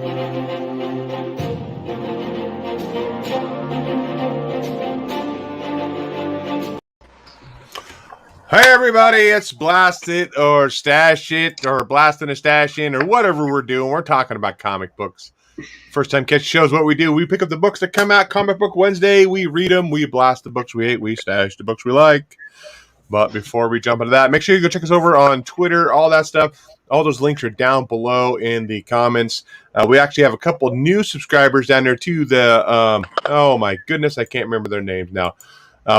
Hey everybody, it's Blast It or Stash It or Blastin' and Stashin' or whatever we're doing. We're talking about comic books. First time catch shows what we do. We pick up the books that come out Comic Book Wednesday. We read them. We blast the books we hate. We stash the books we like. But before we jump into that, make sure you go check us over on Twitter, all that stuff. All those links are down below in the comments. We actually have a couple new subscribers down there too. Oh my goodness, I can't remember their names now.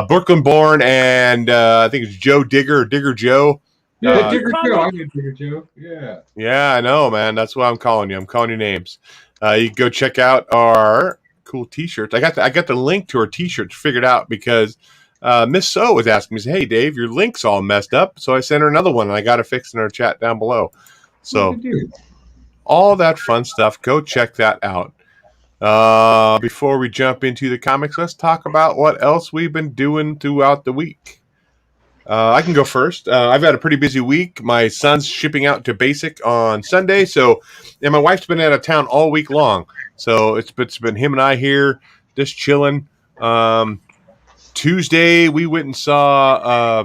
Brooklyn Born and I think it's Joe Digger or Digger Joe. Yeah, Digger Joe. I get Digger Joe. Yeah. Yeah, I know, man. That's what I'm calling you. I'm calling you names. You can go check out our cool T-shirts. I got the link to our T-shirts figured out because Miss So was asking me, "Hey, Dave, your link's all messed up." So I sent her another one, and I got it fixed in our chat down below. So all that fun stuff. Go check that out. Before we jump into the comics, let's talk about what else we've been doing throughout the week. I can go first. I've had a pretty busy week. My son's shipping out to Basic on Sunday, and my wife's been out of town all week long. So it's been him and I here just chilling. Tuesday we went and saw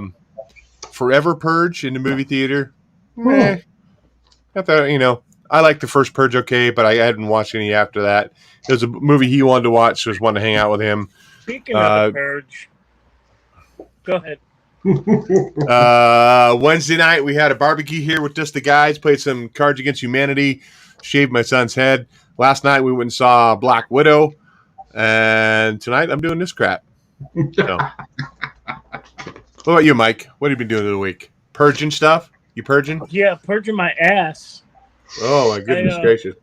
Forever Purge in the movie theater. I thought, I liked the first Purge okay, but I hadn't watched any after that. It was a movie he wanted to watch, so I just wanted to hang out with him. Speaking of the Purge, go ahead. Wednesday night, we had a barbecue here with just the guys, played some Cards Against Humanity, shaved my son's head. Last night, we went and saw Black Widow, and tonight, I'm doing this crap. So. What about you, Mike? What have you been doing in the week? Purging stuff? You purging? Yeah, purging my ass. Oh, my goodness gracious.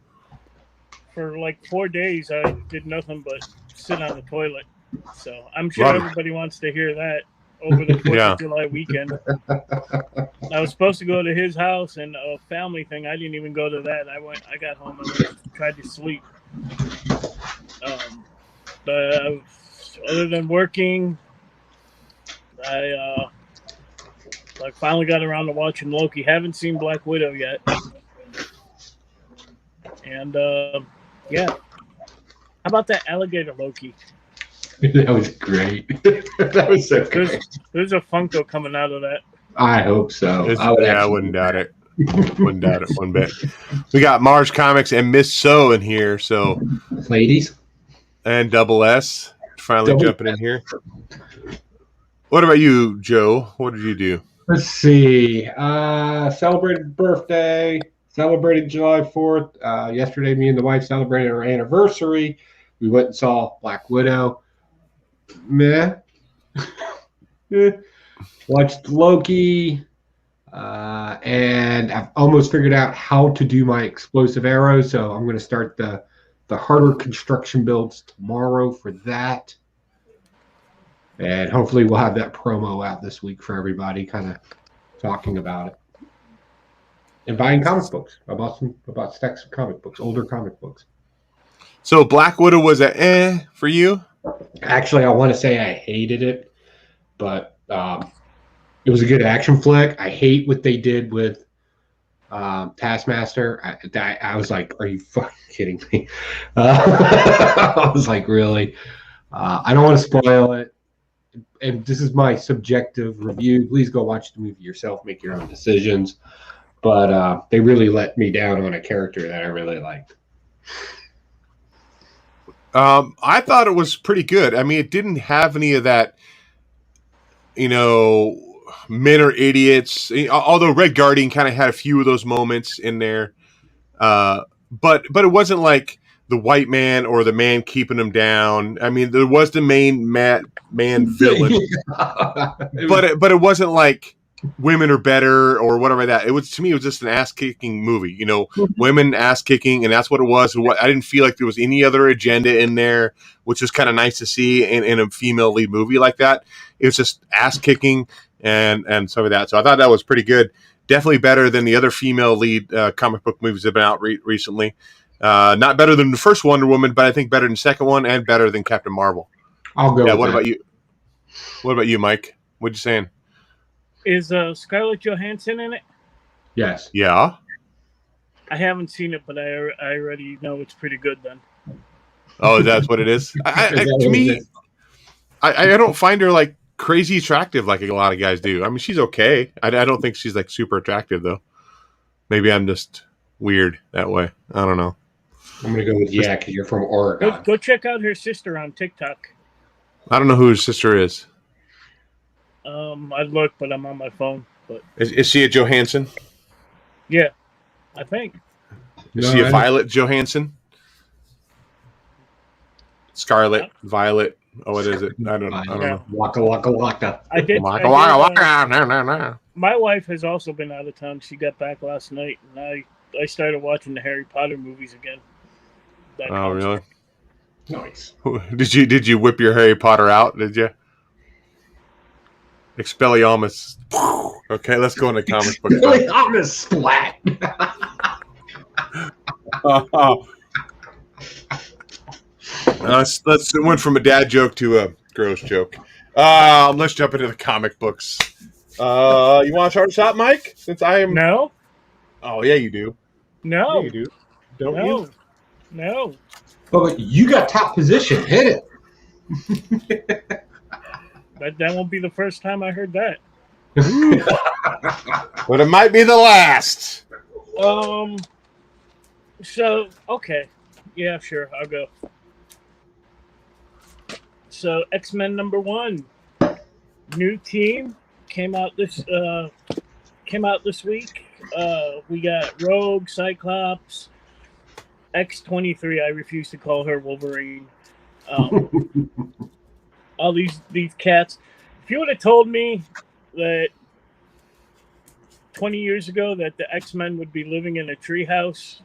For like 4 days, I did nothing but sit on the toilet. So I'm sure everybody wants to hear that over the 4th of July weekend. I was supposed to go to his house and a family thing. I didn't even go to that. I got home and tried to sleep. But other than working, I finally got around to watching Loki. Haven't seen Black Widow yet. And, how about that alligator Loki? That was great. That was so great. There's a Funko coming out of that. I hope so. I wouldn't doubt it. Wouldn't doubt it one bit. We got Mars Comics and Miss So in here, so ladies. And Double S finally jumping in here. What about you, Joe? What did you do? Let's see. Celebrated birthday. Celebrated July 4th. Yesterday, me and the wife celebrated our anniversary. We went and saw Black Widow. Meh. Watched Loki. And I've almost figured out how to do my explosive arrows. So I'm going to start the harder construction builds tomorrow for that. And hopefully we'll have that promo out this week for everybody kind of talking about it. And buying comic books. I bought stacks of comic books, older comic books. So Black Widow was for you? Actually, I want to say I hated it, but it was a good action flick. I hate what they did with Taskmaster. I was like, are you fucking kidding me? I was like, really? I don't want to spoil it. And this is my subjective review. Please go watch the movie yourself, make your own decisions. But they really let me down on a character that I really liked. I thought it was pretty good. I mean, it didn't have any of that, men are idiots. Although Red Guardian kind of had a few of those moments in there. But it wasn't like the white man or the man keeping him down. I mean, there was the main man villain, but it wasn't like women are better or whatever that. It was, to me, it was just an ass kicking movie. Women ass kicking, and that's what it was. I didn't feel like there was any other agenda in there, which is kind of nice to see in a female lead movie like that. It was just ass kicking and some of that. So I thought that was pretty good. Definitely better than the other female lead comic book movies that have been out recently. Not better than the first Wonder Woman, but I think better than the second one and better than Captain Marvel. I'll go. Yeah. What about you? What about you, Mike? What you saying? Is Scarlett Johansson in it? Yes. Yeah. I haven't seen it, but I already know it's pretty good. Then. Oh, that's what it is. To me, I don't find her like crazy attractive like a lot of guys do. I mean, she's okay. I don't think she's like super attractive though. Maybe I'm just weird that way. I don't know. I'm gonna go with because you're from Oregon. Go check out her sister on TikTok. I don't know who his sister is. I'd look, but I'm on my phone. But is she a Johansson? Yeah, I think. Is she a Violet Johansson? Scarlet, Violet. Oh, what is it? I don't know. Waka waka waka. I did. Waka waka. No. My wife has also been out of town. She got back last night, and I started watching the Harry Potter movies again. Oh, really? Nice. Did you whip your Harry Potter out? Did you? Expelliarmus. Okay, let's go into comic book. Expelliarmus splat. Let's went from a dad joke to a gross joke. Let's jump into the comic books. You want to start us out, Mike? Since I am no. Oh yeah, you do. No, yeah, you do. Don't you? No. But you got top position. Hit it. That won't be the first time I heard that. But it might be the last. So, okay. Yeah, sure. I'll go. So, X-Men #1. New team came out this week. We got Rogue, Cyclops, X-23. I refuse to call her Wolverine. All these cats. If you would have told me that 20 years ago that the X-Men would be living in a treehouse,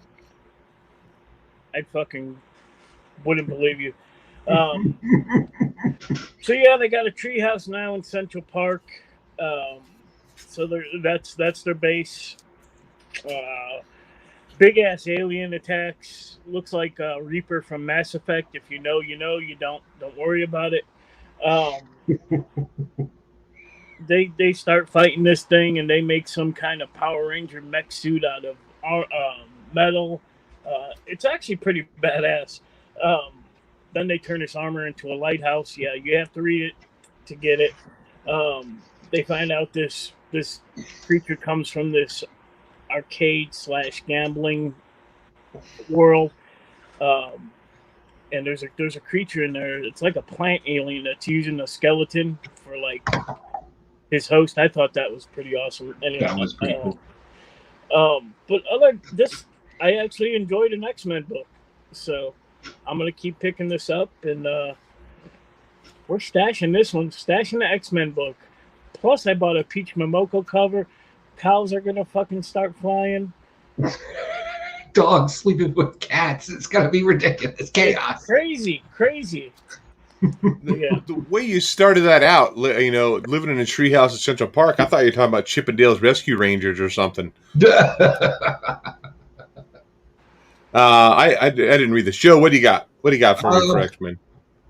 I fucking wouldn't believe you. So yeah, they got a treehouse now in Central Park. So that's their base. Big ass alien attacks. Looks like Reaper from Mass Effect. If you know, you know. You don't worry about it. They start fighting this thing, and they make some kind of Power Ranger mech suit out of metal. It's actually pretty badass. Then they turn this armor into a lighthouse. Yeah, you have to read it to get it. They find out this creature comes from this arcade/gambling world. And there's a creature in there. It's like a plant alien that's using a skeleton for like his host. I thought that was pretty awesome. Anyway, that was pretty cool. But I actually enjoyed an X-Men book, so I'm gonna keep picking this up, and we're stashing this one. Stashing the X-Men book. Plus, I bought a Peach Momoko cover. Cows are gonna fucking start flying. Dogs sleeping with cats. It's gonna be ridiculous. Chaos. Crazy. Yeah. The way you started that out, living in a treehouse in Central Park, I thought you were talking about Chippendale's Rescue Rangers or something. I didn't read the show. What do you got? What do you got for me for X-Men?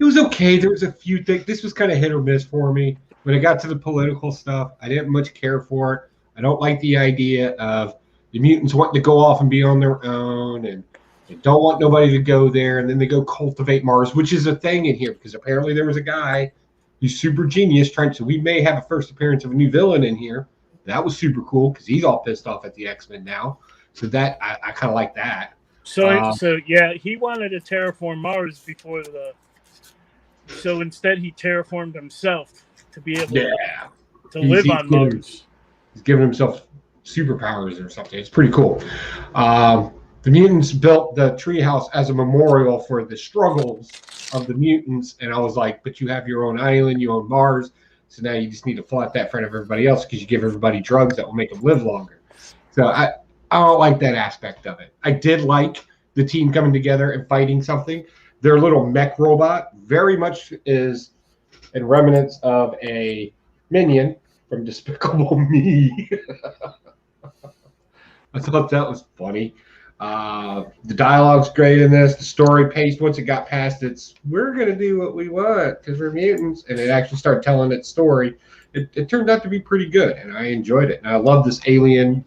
It was okay. There was a few things. This was kind of hit or miss for me. When it got to the political stuff, I didn't much care for it. I don't like the idea of the mutants wanting to go off and be on their own, and they don't want nobody to go there, and then they go cultivate Mars, which is a thing in here, because apparently there was a guy who's super genius so we may have a first appearance of a new villain in here. That was super cool, because he's all pissed off at the X-Men now. So that I kind of like that. So yeah, he wanted to terraform Mars before so instead he terraformed himself to be able to live on Mars. He's giving himself superpowers or something. It's pretty cool. The mutants built the treehouse as a memorial for the struggles of the mutants, and I was like, but you have your own island, you own Mars, so now you just need to flaunt that in front of everybody else because you give everybody drugs that will make them live longer. So I don't like that aspect of it. I did like the team coming together and fighting something. Their little mech robot very much is in remnants of a minion from Despicable Me. I thought that was funny. The dialogue's great in this. The story paced once it got past we're going to do what we want because we're mutants, and it actually started telling its story. It turned out to be pretty good, and I enjoyed it. And I love this alien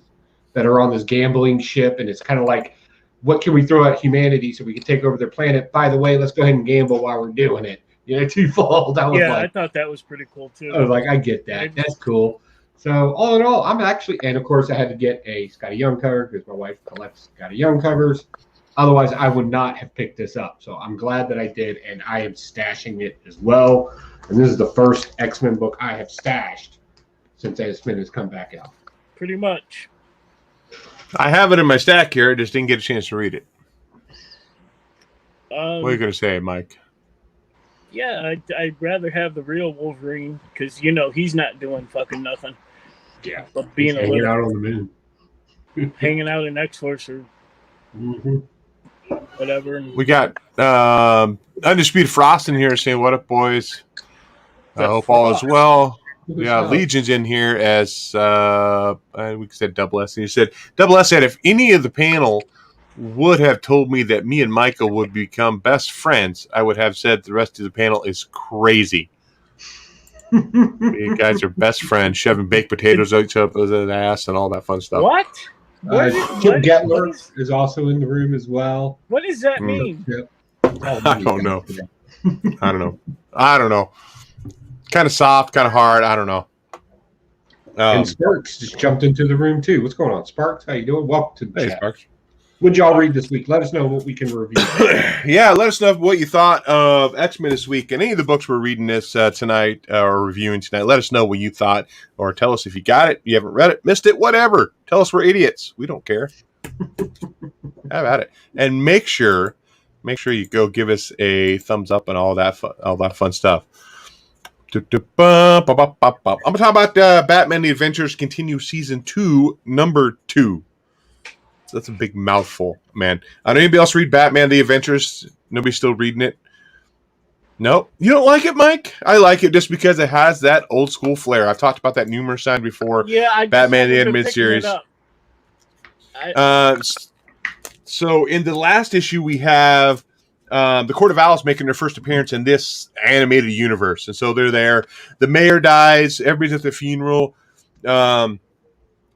that are on this gambling ship, and it's kind of like, what can we throw at humanity so we can take over their planet? By the way, let's go ahead and gamble while we're doing it. Twofold. I thought that was pretty cool too. I was like, I get that. That's cool. So all in all, I'm actually, and of course I had to get a Scotty Young cover because my wife collects Scotty Young covers. Otherwise, I would not have picked this up. So I'm glad that I did, and I am stashing it as well. And this is the first X-Men book I have stashed since X-Men has come back out. Pretty much. I have it in my stack here. I just didn't get a chance to read it. What are you going to say, Mike? Yeah, I'd rather have the real Wolverine because, he's not doing fucking nothing. Yeah. But being hanging out on the moon. Hanging out in X-Force or whatever. We got Undisputed Frost in here saying, what up, boys? I hope all is well. Yeah, Legion's in here as we said Double S. And he said, Double S said, if any of the panel would have told me that me and Michael would become best friends, I would have said the rest of the panel is crazy. You guys are best friends, shoving baked potatoes out each other's ass and all that fun stuff. What? Kim Getler is also in the room as well. What does that mean? I don't know. I don't know. Kind of soft, kind of hard. I don't know. And Sparks just jumped into the room too. What's going on, Sparks? How you doing? Welcome to the chat. Sparks. What'd y'all read this week? Let us know what we can review. Yeah, let us know what you thought of X-Men this week and any of the books we're reading this tonight or reviewing tonight. Let us know what you thought, or tell us if you got it, you haven't read it, missed it, whatever. Tell us we're idiots. We don't care. Have at it, and make sure you go give us a thumbs up and all that fun stuff. I'm going to talk about Batman The Adventures Continue Season 2, Number 2. So that's a big mouthful, man. Anybody else read Batman The Adventures? Nobody's still reading it? No? You don't like it, Mike? I like it just because it has that old school flair. I've talked about that numerous times before. Yeah, Batman The Animated Series. So in the last issue, we have the Court of Owls making their first appearance in this animated universe. And so they're there. The mayor dies. Everybody's at the funeral.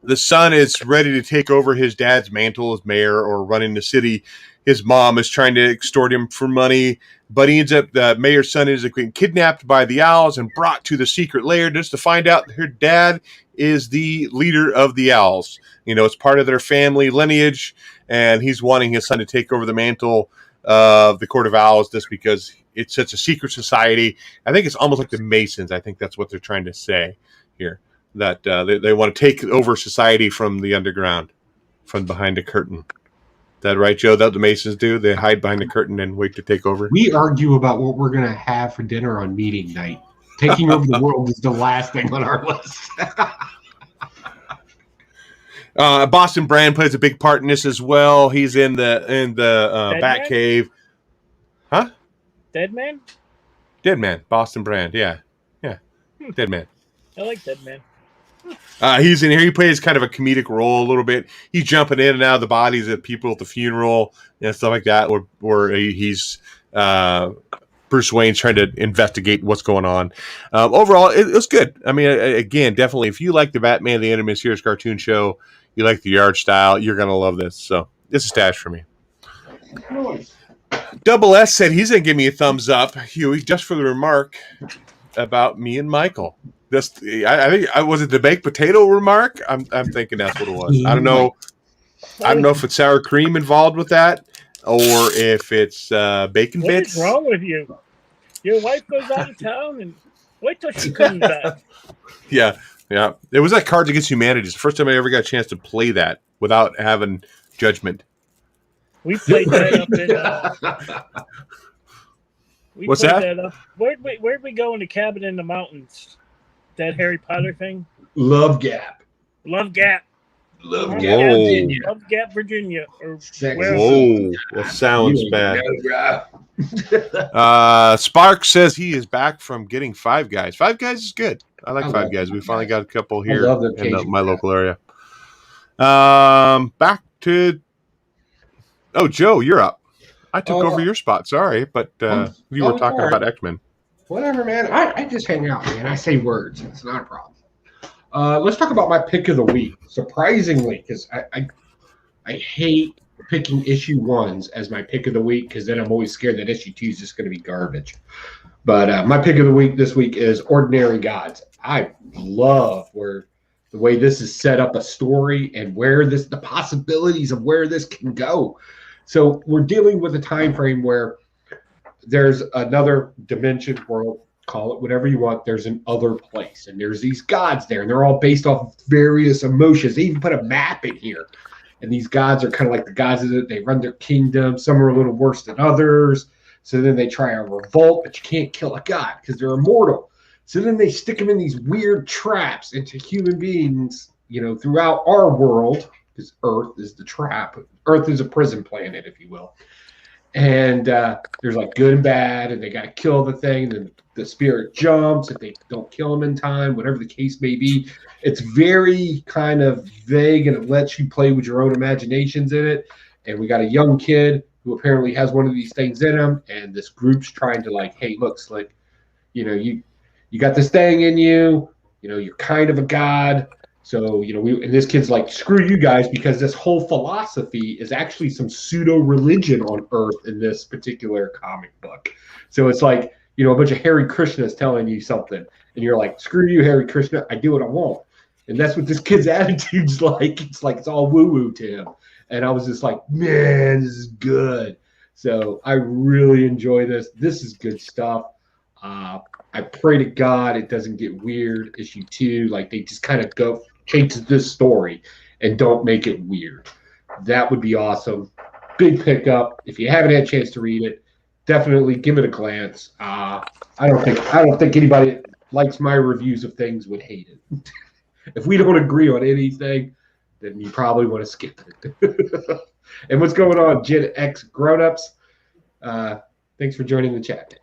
The son is ready to take over his dad's mantle as mayor or running the city. His mom is trying to extort him for money, but he ends up, the mayor's son is kidnapped by the Owls and brought to the secret lair just to find out her dad is the leader of the Owls. It's part of their family lineage, and he's wanting his son to take over the mantle of the Court of Owls just because it's such a secret society. I think it's almost like the Masons. I think that's what they're trying to say here. That they want to take over society from the underground, from behind the curtain. Is that right, Joe? That what the Masons do? They hide behind the curtain and wait to take over? We argue about what we're going to have for dinner on meeting night. Taking over the world is the last thing on our list. Boston Brand plays a big part in this as well. He's in the Bat Cave. Huh? Dead Man? Dead Man. Boston Brand, yeah. Dead Man. I like Dead Man. He's in here. He plays kind of a comedic role a little bit. He's jumping in and out of the bodies of people at the funeral and stuff like that, or he's Bruce Wayne's trying to investigate what's going on. Overall, it was good. I mean, again, definitely, if you like the Batman the Animated Series cartoon show, you like the art style, you're going to love this. So this is stash for me. Double S said he's going to give me a thumbs up, Huey, just for the remark about me and Michael. I think was it the baked potato remark? I'm thinking that's what it was. I don't know. I don't know if it's sour cream involved with that, or if it's bacon bits. What's wrong with you? Your wife goes out of town, and wait till she comes back. Yeah. It was like Cards Against Humanity. It's the first time I ever got a chance to play that without having judgment. We played that up in. What's that? Where'd we go in the cabin in the mountains? That Harry Potter thing? Love Gap, Virginia. Or whoa, that sounds bad. Spark says he is back from getting Five Guys. Five Guys is good. I like Five Guys. We finally got a couple here in my local area. Back to Joe, you're up. I took over your spot. Sorry, but you were talking about X-Men. Whatever, man. I just hang out, man. I say words. It's not a problem. Let's talk about my pick of the week. Surprisingly, because I hate picking issue 1s as my pick of the week because then I'm always scared that issue 2 is just going to be garbage. But my pick of the week this week is Ordinary Gods. I love the way this is set up a story and the possibilities of where this can go. So we're dealing with a time frame where there's another dimension, world, call it whatever you want. There's an other place, and there's these gods there, and they're all based off various emotions. They even put a map in here, and these gods are kind of like the gods that they run their kingdom. Some are a little worse than others. So then they try a revolt, but you can't kill a god because they're immortal. So then they stick them in these weird traps into human beings, throughout our world, because Earth is the trap. Earth is a prison planet, if you will. And there's like good and bad, and they got to kill the thing. And then the spirit jumps if they don't kill him in time, whatever the case may be. It's very kind of vague, and it lets you play with your own imaginations in it. And we got a young kid who apparently has one of these things in him, and this group's trying to hey, look, Slick, you got this thing in you, you're kind of a god. So, and this kid's like, screw you guys, because this whole philosophy is actually some pseudo religion on Earth in this particular comic book. So it's like, a bunch of Hare Krishnas telling you something, and you're like, screw you, Hare Krishna, I do what I want. And that's what this kid's attitude's like. It's all woo-woo to him. And I was just like, man, this is good. So I really enjoy this. This is good stuff. I pray to God it doesn't get weird. Issue 2, they just kind of go take this story and don't make it weird. That would be awesome. Big pickup. If you haven't had a chance to read it, definitely give it a glance. I don't think anybody that likes my reviews of things would hate it. If we don't agree on anything, then you probably want to skip it. And what's going on, Gen X grown-ups? Thanks for joining the chat.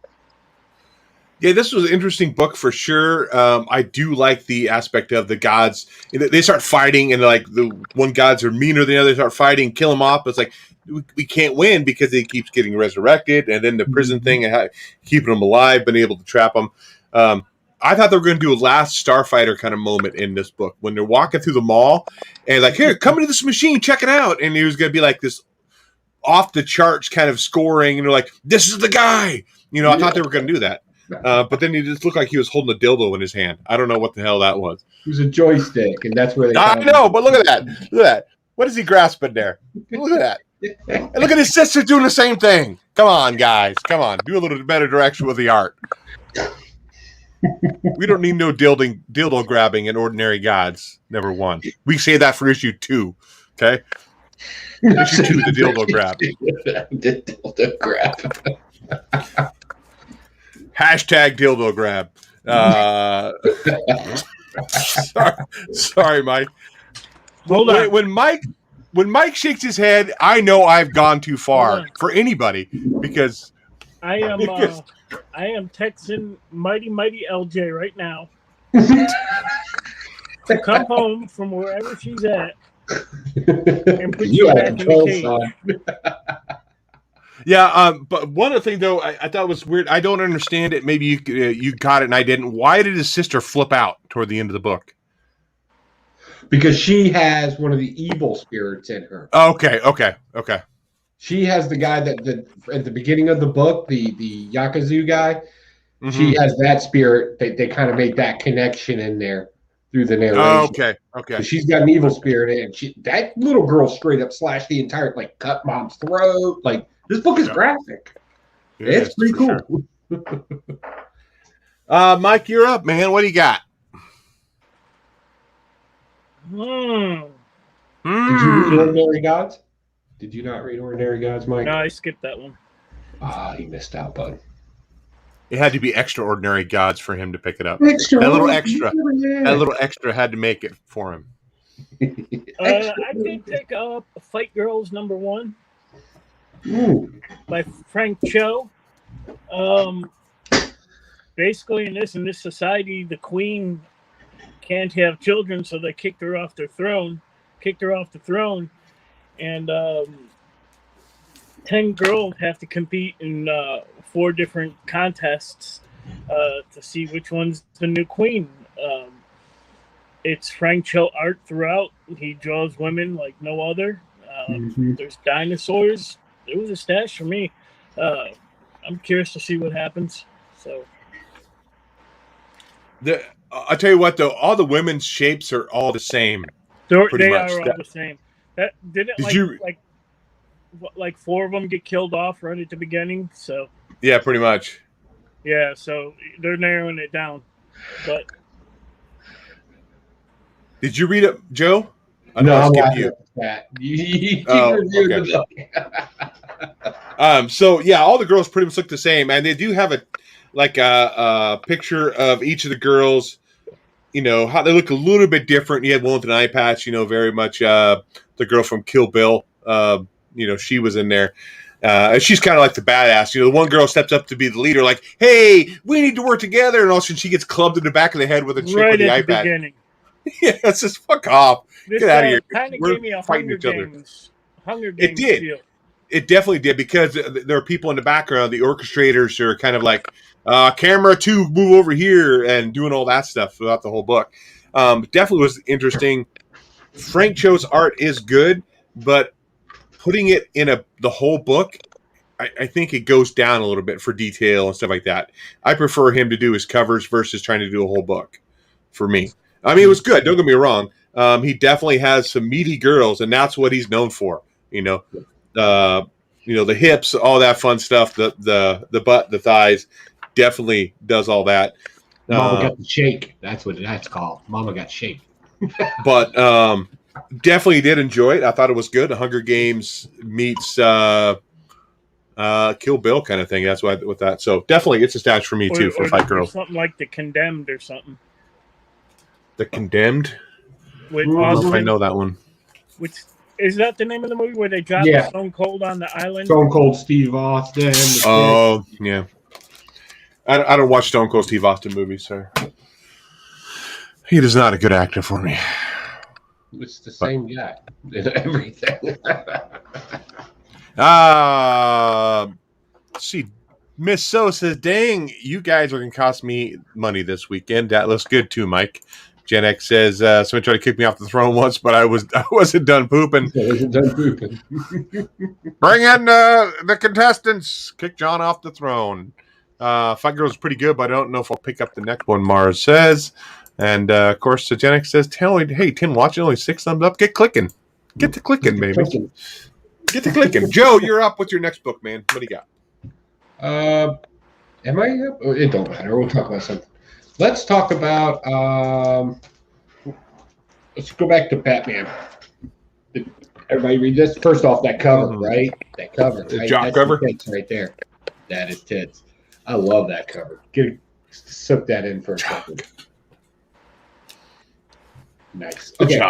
Yeah, this was an interesting book for sure. I do like the aspect of the gods. They start fighting, and the one gods are meaner than the other. Start fighting, kill them off. But it's like we can't win because he keeps getting resurrected, and then the prison thing and keeping them alive, been able to trap them. I thought they were going to do a Last Starfighter kind of moment in this book when they're walking through the mall and here, come into this machine, check it out, and it was going to be like this off the charts kind of scoring, and they're like, this is the guy. I thought they were going to do that. But then he just looked like he was holding a dildo in his hand. I don't know what the hell that was. It was a joystick, and that's where they. I know, but look at that. Look at that. What is he grasping there? Look at that. And look at his sister doing the same thing. Come on, guys. Come on. Do a little better direction with the art. We don't need no dildo grabbing in Ordinary Gods. Number 1. We say that for issue 2. Okay. Issue 2, the dildo grab. The dildo grab. Hashtag dildo grab. Sorry, Mike. Hold on. When Mike shakes his head, I know I've gone too far for anybody because I am texting mighty LJ right now to come home from wherever she's at and put you back in the cage. Yeah, but one other thing though, I thought was weird. I don't understand it. Maybe you got it and I didn't. Why did his sister flip out toward the end of the book? Because she has one of the evil spirits in her. Okay. She has the guy that at the beginning of the book, the Yakuza guy. Mm-hmm. She has that spirit. They kind of made that connection in there through the narration. Okay. So she's got an evil spirit, and that little girl straight up slashed the entire cut mom's throat. This book is graphic. Yeah, it's pretty cool. Sure. Mike, you're up, man. What do you got? Did you read Ordinary Gods? Did you not read Ordinary Gods, Mike? No, I skipped that one. You missed out, bud. It had to be Extraordinary Gods for him to pick it up. That little extra had to make it for him. I did pick up Fight Girls #1 by Frank Cho. Basically, in this society, the queen can't have children, so they kicked her off the throne, and 10 girls have to compete in 4 different contests to see which one's the new queen. It's Frank Cho art throughout. He draws women like no other. There's dinosaurs. It was a stash for me. I'm curious to see what happens. So, I'll tell you what, though, all the women's shapes are all the same. they are all the same. That didn't like 4 of them get killed off right at the beginning. So yeah, pretty much. Yeah, so they're narrowing it down. But did you read it, Joe? No, I skipped you. So yeah, all the girls pretty much look the same, and they do have a picture of each of the girls. You know how they look a little bit different. You had one with an eye patch. You know, very much the girl from Kill Bill. She was in there. She's kind of like the badass. You know, the one girl steps up to be the leader, like, "Hey, we need to work together," and all of a sudden she gets clubbed in the back of the head with a chick with the eye patch. Beginning. Yeah, it's just fuck off. Get out of here. Kind of gave me a Hunger Games. It did. Feel. It definitely did, because there are people in the background. The orchestrators are kind of like, camera 2, move over here, and doing all that stuff throughout the whole book. Definitely was interesting. Frank Cho's art is good, but putting it in the whole book, I think it goes down a little bit for detail and stuff like that. I prefer him to do his covers versus trying to do a whole book for me. I mean, it was good. Don't get me wrong. He definitely has some meaty girls, and that's what he's known for. The hips, all that fun stuff, the butt, the thighs, definitely does all that. Mama got the shake. That's what that's called. Mama got shake. But definitely did enjoy it. I thought it was good. The Hunger Games meets Kill Bill kind of thing. That's why with that. So definitely, it's a stash for me too for Fight Girls. Something like The Condemned or something. The Condemned. I don't know if I know that one. Which is that the name of the movie where they drop Stone Cold on the island? Stone Cold Steve Austin. Oh yeah. I don't watch Stone Cold Steve Austin movies, sir. He is not a good actor for me. It's the same guy in everything. Let's see. Miss So says, "Dang, you guys are going to cost me money this weekend." That looks good too, Mike. Gen X says, "Someone tried to kick me off the throne once, but I wasn't done pooping." I wasn't done pooping. Bring in the contestants. Kick John off the throne. Fight Girls is pretty good, but I don't know if I'll pick up the next one, Mars says. And, of course, Gen X says, "Hey, Tim, watching, only 6 thumbs up. Get clicking. Get to clicking, baby. Get to clicking." Joe, you're up with your next book, man. What do you got? Am I up? It don't matter. We'll talk about something. Let's talk about, let's go back to Batman. Did everybody read this? First off, that cover, right? That cover. The jock cover? Tits right there. That is tits. I love that cover. Soak that in for a second. Nice. Okay.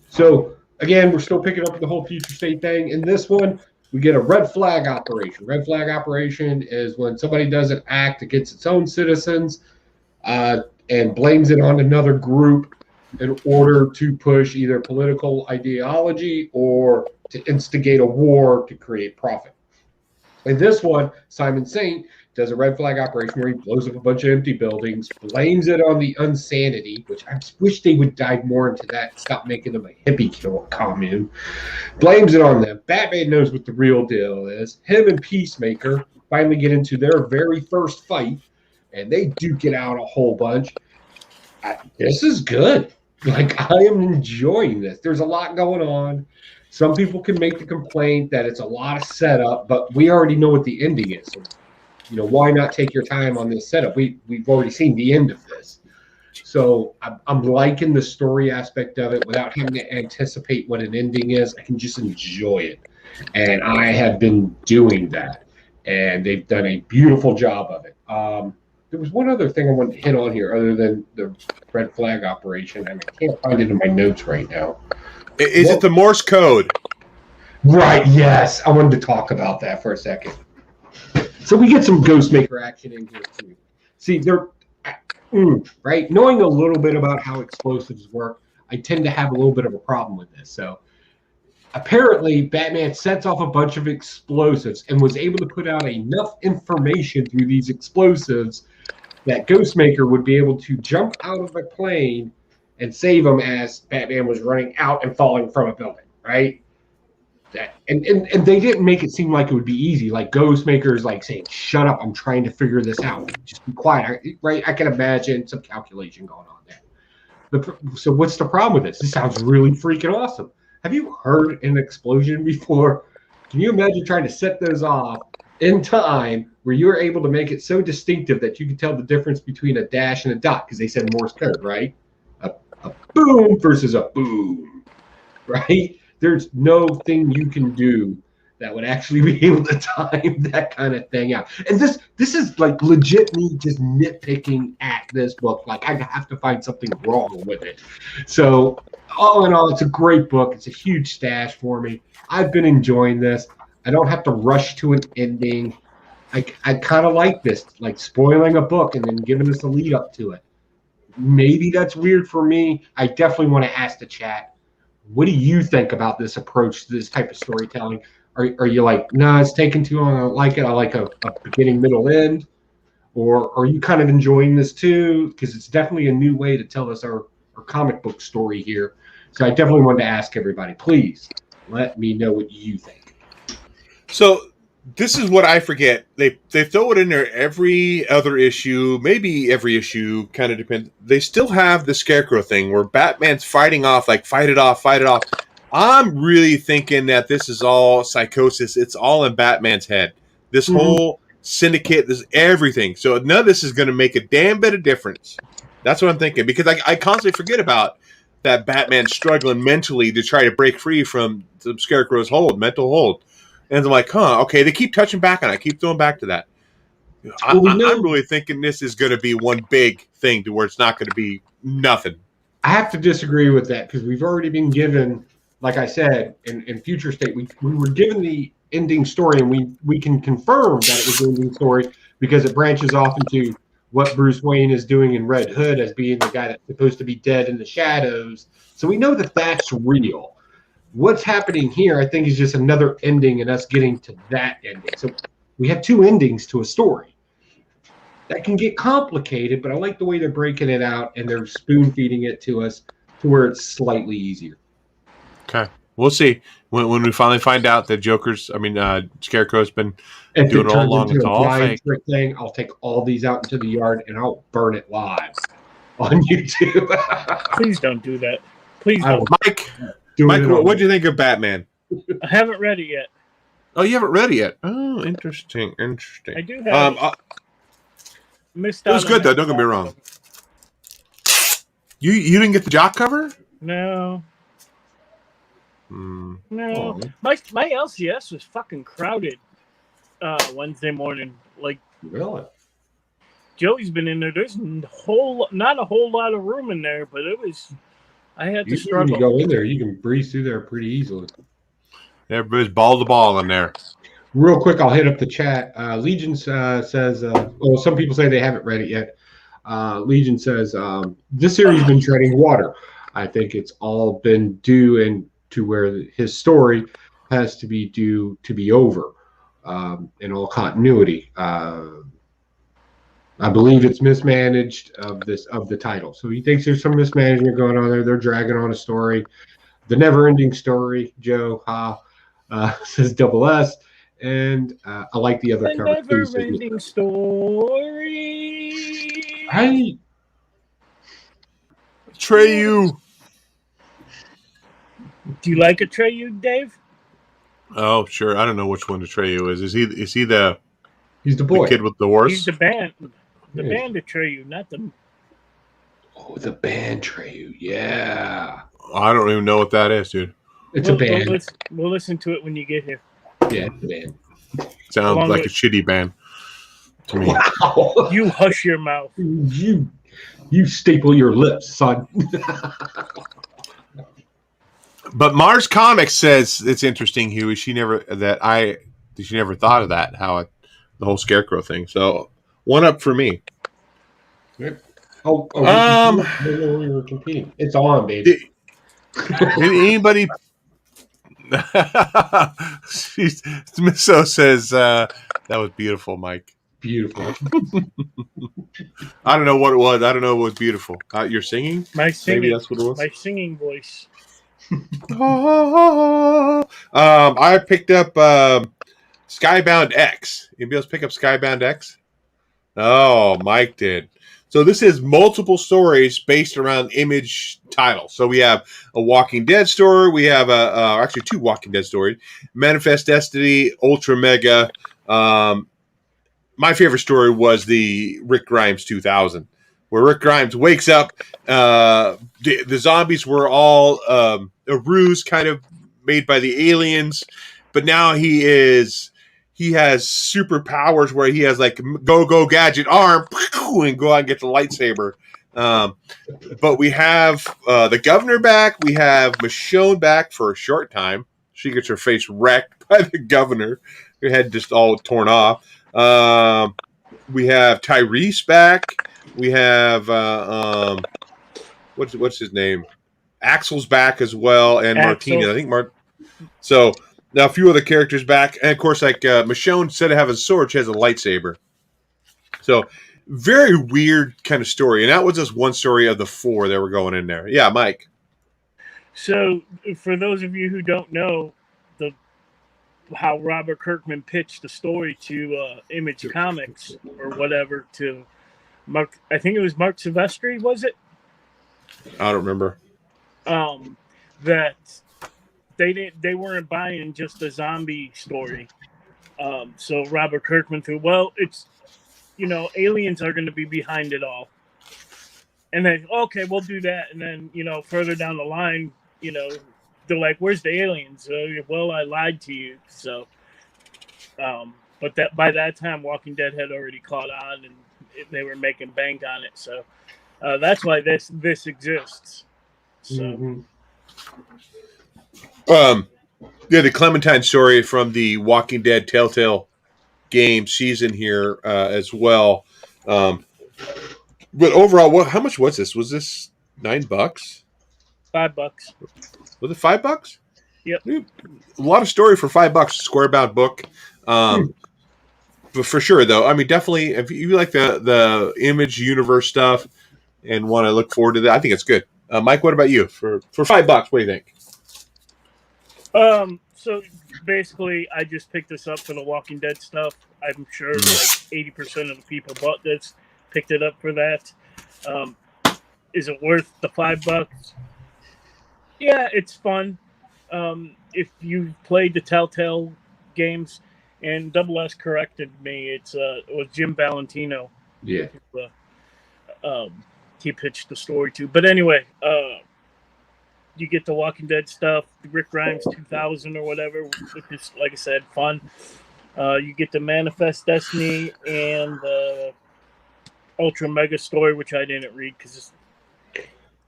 So, again, we're still picking up the whole future state thing. In this one, we get a red flag operation. Red flag operation is when somebody does an act against its own citizens and blames it on another group in order to push either political ideology or to instigate a war to create profit. In this one, Simon Saint does a red flag operation where he blows up a bunch of empty buildings, blames it on the insanity, which I wish they would dive more into that, stop making them a hippie commune. Blames it on them. Batman knows what the real deal is. Him and Peacemaker finally get into their very first fight, and they duke it out a whole bunch. This is good. Like, I am enjoying this. There's a lot going on. Some people can make the complaint that it's a lot of setup, but we already know what the ending is. So, why not take your time on this setup? We've already seen the end of this. So I'm liking the story aspect of it without having to anticipate what an ending is. I can just enjoy it. And I have been doing that. And they've done a beautiful job of it. There was one other thing I wanted to hit on here other than the red flag operation, and I can't find it in my notes right now. Is it the Morse code? Right, yes. I wanted to talk about that for a second. So we get some Ghostmaker action in here too. See, they're right. Knowing a little bit about how explosives work, I tend to have a little bit of a problem with this. So apparently, Batman sets off a bunch of explosives and was able to put out enough information through these explosives that Ghostmaker would be able to jump out of a plane and save him as Batman was running out and falling from a building, right? And they didn't make it seem like it would be easy. Like Ghostmaker's like saying, "Shut up! I'm trying to figure this out. Just be quiet." Right? I can imagine some calculation going on there. So what's the problem with this? This sounds really freaking awesome. Have you heard an explosion before? Can you imagine trying to set those off in time where you were able to make it so distinctive that you could tell the difference between a dash and a dot? Because they said Morse code, right? A boom versus a boom, right? There's no thing you can do that would actually be able to time that kind of thing out. And this is like legit me just nitpicking at this book. Like I have to find something wrong with it. So all in all, it's a great book. It's a huge stash for me. I've been enjoying this. I don't have to rush to an ending. I kind of like this, like spoiling a book and then giving us a lead up to it. Maybe that's weird for me. I definitely want to ask the chat, what do you think about this approach to this type of storytelling? Are you like, no, it's taking too long, I don't like it, I like a beginning, middle, end? Or are you kind of enjoying this too? Because it's definitely a new way to tell us our comic book story here. So I definitely wanted to ask everybody, please let me know what you think. So this is what I forget. They throw it in there every other issue, maybe every issue, kind of depends. They still have the Scarecrow thing where Batman's fighting off, like fight it off. I'm really thinking that this is all psychosis. It's all in Batman's head. This whole syndicate, this everything. So none of this is going to make a damn bit of difference. That's what I'm thinking, because I constantly forget about that Batman struggling mentally to try to break free from the Scarecrow's mental hold. And I'm like, okay, they keep touching back on it. I keep going back to that. I'm really thinking this is going to be one big thing to where it's not going to be nothing. I have to disagree with that because we've already been given, like I said, in Future State, we were given the ending story, and we can confirm that it was the ending story because it branches off into what Bruce Wayne is doing in Red Hood as being the guy that's supposed to be dead in the shadows. So we know that that's real. What's happening here, I think, is just another ending and us getting to that ending. So we have two endings to a story. That can get complicated, but I like the way they're breaking it out and they're spoon-feeding it to us to where it's slightly easier. Okay. We'll see. When we finally find out that Scarecrow's been doing it all along. It's all fake. Thing, I'll take all these out into the yard and I'll burn it live on YouTube. Please don't do that. Please don't. Mike, what do you think of Batman? I haven't read it yet. Oh, you haven't read it yet? Oh, interesting. I do have missed out. It was good, though. Don't get me wrong. You didn't get the jock cover? No. No. Oh. My LCS was fucking crowded Wednesday morning. Like, really? Joey's been in there. There's not a whole lot of room in there, but it was... I had to struggle. When you go in there, you can breeze through there pretty easily. Everybody's ball to ball in there. Real quick, I'll hit up the chat. Legion says, some people say they haven't read it yet. Legion says, this series has been treading water. I think it's all been due to where his story has to be due to be over in all continuity. I believe it's mismanaged of the title. So he thinks there's some mismanagement going on there. They're dragging on a story. The never-ending story, Joe, says Double S. And I like the other cover too. The never-ending story. Hey. Atreyu. Do you like Atreyu, Dave? Oh, sure. I don't know which one Atreyu is. Is he the... He's the boy. The kid with the horse? He's the band. The band Atreyu, not the... Oh, the band Atreyu. Yeah. I don't even know what that is, dude. It's a band. We'll listen to it when you get here. Yeah, it's a band. Sounds like a shitty band to me. Wow. You hush your mouth. You staple your lips, son. But Mars Comics says it's interesting, Huey. She never thought of that, the whole Scarecrow thing. So 1 up for me. We were competing. It's on, baby. Did anybody? Misso says that was beautiful, Mike. Beautiful. I don't know what it was. I don't know what was beautiful. You're singing? Maybe that's what it was. My singing voice. I picked up Skybound X. Anybody else pick up Skybound X? Oh, Mike did. So this is multiple stories based around Image titles. So we have a Walking Dead story. We have actually 2 Walking Dead stories: Manifest Destiny, Ultra Mega. My favorite story was the Rick Grimes 2000, where Rick Grimes wakes up. The zombies were all a ruse, kind of made by the aliens, but now he has superpowers where he has like go gadget arm and go out and get the lightsaber. But we have the governor back. We have Michonne back for a short time. She gets her face wrecked by the governor. Her head just all torn off. We have Tyrese back. We have what's his name? Axel's back as well, and Axel. Martinez. I think So now a few other characters back, and of course, like Michonne, instead of having a sword, she has a lightsaber. So very weird kind of story, and that was just one story of the 4 that were going in there. Yeah, Mike. So for those of you who don't know, how Robert Kirkman pitched the story to Image Comics or whatever to Mark, I think it was Mark Silvestri, was it? I don't remember. That they weren't buying just a zombie story. So Robert Kirkman threw, well, it's, aliens are going to be behind it all. And then, okay, we'll do that. And then, further down the line, they're like, where's the aliens? Well, I lied to you. So, but that by that time, Walking Dead had already caught on and they were making bank on it. So that's why this exists. So, the Clementine story from the Walking Dead Telltale game, she's in here as well. But overall, how much was this? Was this $9? $5. Was it $5? Yep. A lot of story for $5. Square-bound book. But for sure, though, I mean, definitely, if you like the Image universe stuff and want to look forward to that, I think it's good. Mike, what about you? For $5, what do you think? So basically, I just picked this up for the Walking Dead stuff. I'm sure like 80% of the people bought this, picked it up for that. Is it worth the $5? Yeah, it's fun. If you've played the Telltale games, and Double S corrected me, it was Jim Valentino. Yeah. He pitched the story to. But anyway, you get the Walking Dead stuff, the Rick Grimes 2000 or whatever, which is, like I said, fun. You get the Manifest Destiny and the Ultra Mega story, which I didn't read because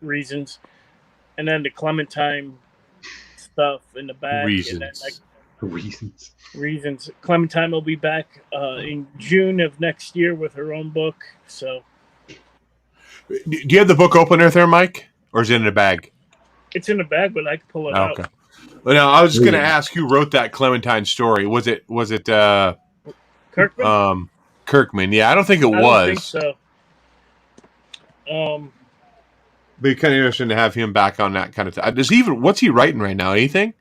reasons. And then the Clementine stuff in the back. Reasons. And then, Reasons. Clementine will be back in June of next year with her own book. So, Do you have the book open there, Mike? Or is it in a bag? it's in the bag, but I can pull it out. Okay. Well, now, I was just going to ask who wrote that Clementine story. Was it Kirkman? Kirkman? Yeah, I don't think it I was. don't think so. But it's kind of interesting to have him back on that kind of thing. What's he writing right now? Anything?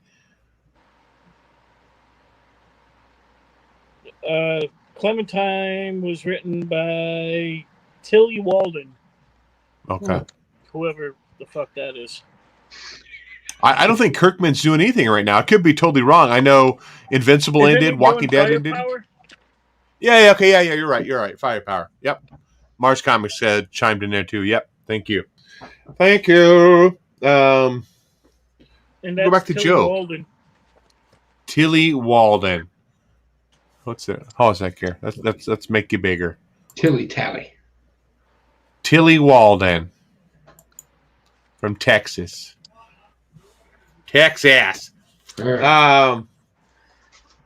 Clementine was written by Tilly Walden. Okay. Whoever the fuck that is. I don't think Kirkman's doing anything right now. I could be totally wrong. I know Invincible ended, Walking Dead ended. Yeah, okay, yeah, you're right. Firepower. Yep. Mars Comics chimed in there too. Yep. Thank you. And go back to Tilly Joe. Walden. Tilly Walden. What's it? How is that care? Let's make you bigger. Tilly Tally. Tilly Walden from Texas. Texas. Right.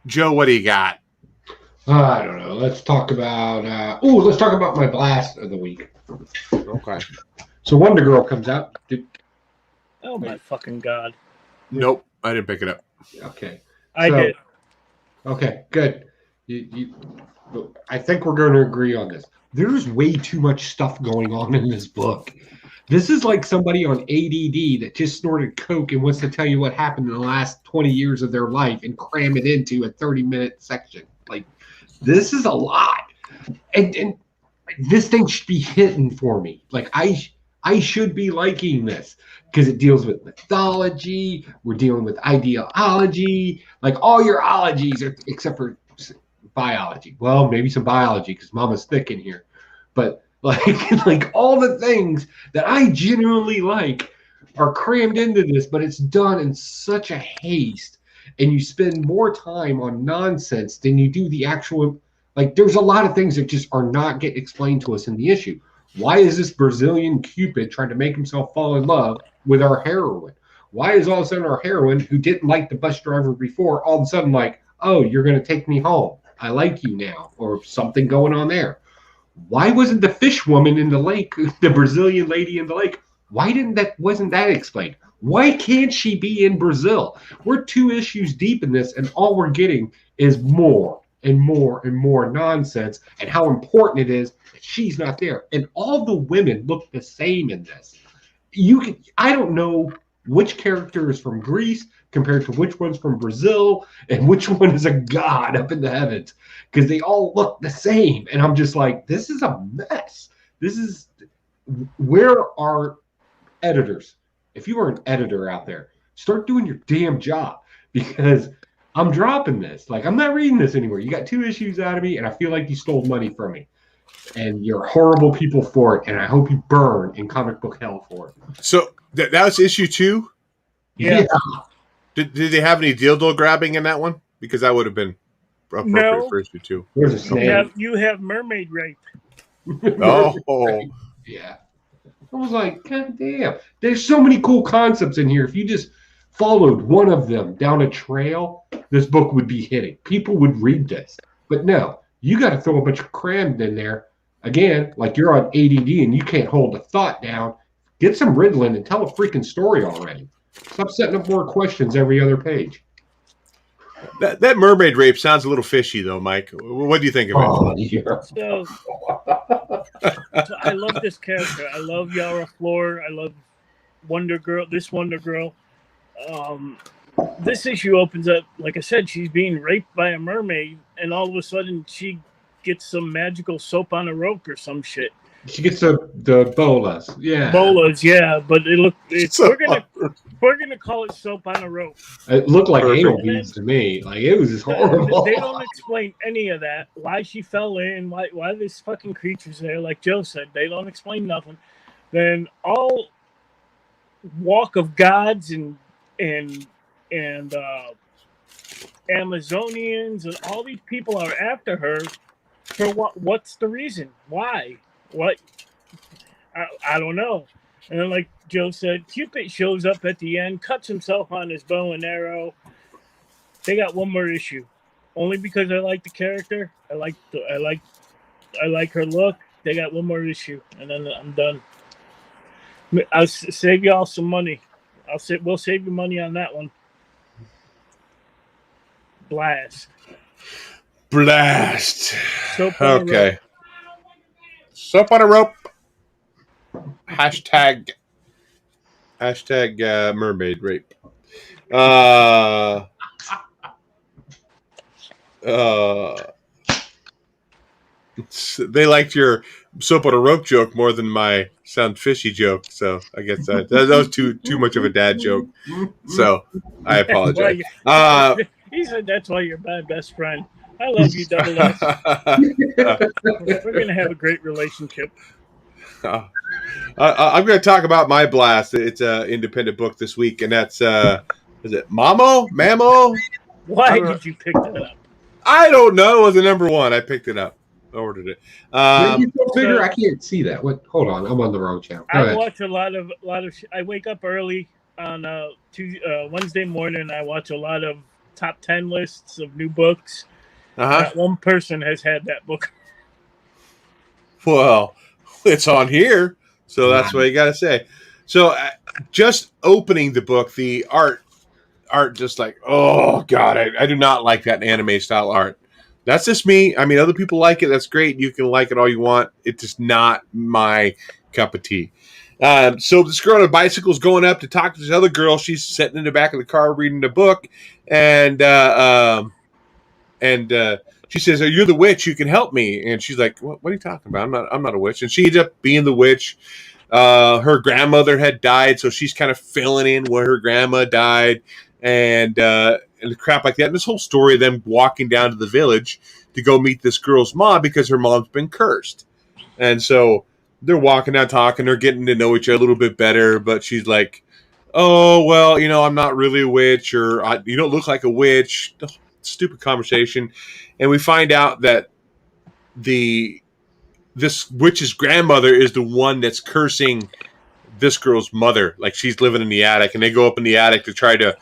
Joe, what do you got? I don't know. Let's talk about my blast of the week. Okay. So Wonder Girl comes out. Oh my fucking god. Nope, I didn't pick it up. Okay. I did. Okay, good. I think we're going to agree on this. There's way too much stuff going on in this book. This is like somebody on ADD that just snorted coke and wants to tell you what happened in the last 20 years of their life and cram it into a 30-minute section. Like, this is a lot. And this thing should be hitting for me. Like, I should be liking this because it deals with mythology. We're dealing with ideology, like all your ologies, except for biology. Well, maybe some biology because Mama's thick in here. But like all the things that I genuinely like are crammed into this, but it's done in such a haste, and you spend more time on nonsense than you do the actual. Like, there's a lot of things that just are not get explained to us in the issue. Why is this Brazilian Cupid trying to make himself fall in love with our heroine? Why is all of a sudden our heroine, who didn't like the bus driver before, all of a sudden like, oh, you're going to take me home. I like you now, or something going on there. Why wasn't the fish woman in the lake, the Brazilian lady in the lake, wasn't that explained? Why can't she be in Brazil? We're 2 issues deep in this, and all we're getting is more and more and more nonsense, and how important it is that she's not there. And all the women look the same in this. I don't know which character is from Greece compared to which one's from Brazil, and which one is a god up in the heavens, because they all look the same. And I'm just like, this is a mess. Where are editors? If you are an editor out there, start doing your damn job, because I'm dropping this. Like, I'm not reading this anymore. You got 2 issues out of me, and I feel like you stole money from me. And you're horrible people for it, and I hope you burn in comic book hell for it. So that was issue 2? Yeah. Did they have any dildo grabbing in that one? Because that would have been appropriate for issue 2. There's a snake. You have mermaid rape. Oh. Yeah. I was like, God damn. There's so many cool concepts in here. If you just followed one of them down a trail, this book would be hitting. People would read this. But no, you got to throw a bunch of crammed in there. Again, like you're on ADD and you can't hold a thought down. Get some Ritalin and tell a freaking story already. Stop setting up more questions every other page. That mermaid rape sounds a little fishy, though, Mike. What do you think of it? Oh, yeah. So I love this character. I love Yara Flor. I love Wonder Girl. This issue opens up, like I said, she's being raped by a mermaid, and all of a sudden she gets some magical soap on a rope or some shit. She gets the bolas, yeah. Bolas, yeah, but we're gonna call it soap on a rope. It looked like anal beads to me. Like, it was just horrible. They don't explain any of that. Why she fell in? Why this fucking creature's there? Like Joe said, they don't explain nothing. Then all walk of gods and Amazonians and all these people are after her for what? What's the reason? Why? What? I don't know. And then, like Joe said, Cupid shows up at the end, cuts himself on his bow and arrow. They got one more issue, only because I like the character. I like her look. They got one more issue, and then I'm done. I'll save y'all some money. We'll save you money on that one. Blast. Okay. Soap on a rope. Hashtag mermaid rape. They liked your soap on a rope joke more than my sound fishy joke, so I guess that was too much of a dad joke. So I apologize. He said that's why you're my best friend. I love you, Double S. We're gonna have a great relationship. I'm going to talk about my blast. It's an independent book this week, and that's is it Mamo? Why did you pick that up? I don't know. It was the number 1. I picked it up. I ordered it. Bigger? I can't see that. What? Hold on. I'm on the wrong channel. I watch a lot of. I wake up early on Wednesday morning. I watch a lot of top 10 lists of new books. Not one person has had that book. Well, it's on here, so that's what you got to say. So, just opening the book, the art just like, oh god, I do not like that anime style art. That's just me. I mean, other people like it. That's great. You can like it all you want. It's just not my cup of tea. So this girl on a bicycle is going up to talk to this other girl. She's sitting in the back of the car reading the book, and she says, "Oh, you're the witch. You can help me." And she's like, "What are you talking about? I'm not a witch." And she ends up being the witch. Her grandmother had died, so she's kind of filling in where her grandma died, and crap like that. And this whole story of them walking down to the village to go meet this girl's mom because her mom's been cursed. And so they're walking down talking, they're getting to know each other a little bit better, but she's like, "Oh, well, I'm not really a witch," or "You don't look like a witch." Stupid conversation. And we find out that this witch's grandmother is the one that's cursing this girl's mother. Like, she's living in the attic, and they go up in the attic to try to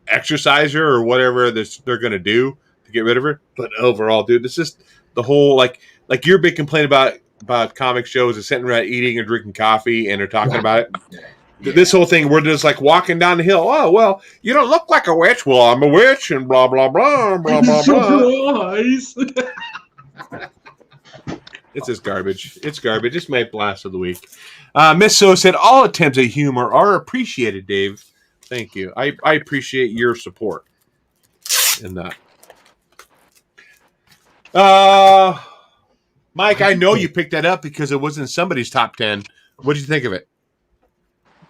exorcise her or whatever they're going to do to get rid of her. But overall, dude, it's just the whole, like your big complaint about comic shows is sitting around eating and drinking coffee and they're talking about it. Yeah. This whole thing, we're just like walking down the hill. "Oh, well, you don't look like a witch." "Well, I'm a witch," and blah, blah, blah, blah, blah, blah. It's just garbage. It's garbage. It's my blast of the week. Miss So said, "All attempts at humor are appreciated, Dave." Thank you. I appreciate your support in that. Mike, I know you picked that up because it was in somebody's top 10. What did you think of it?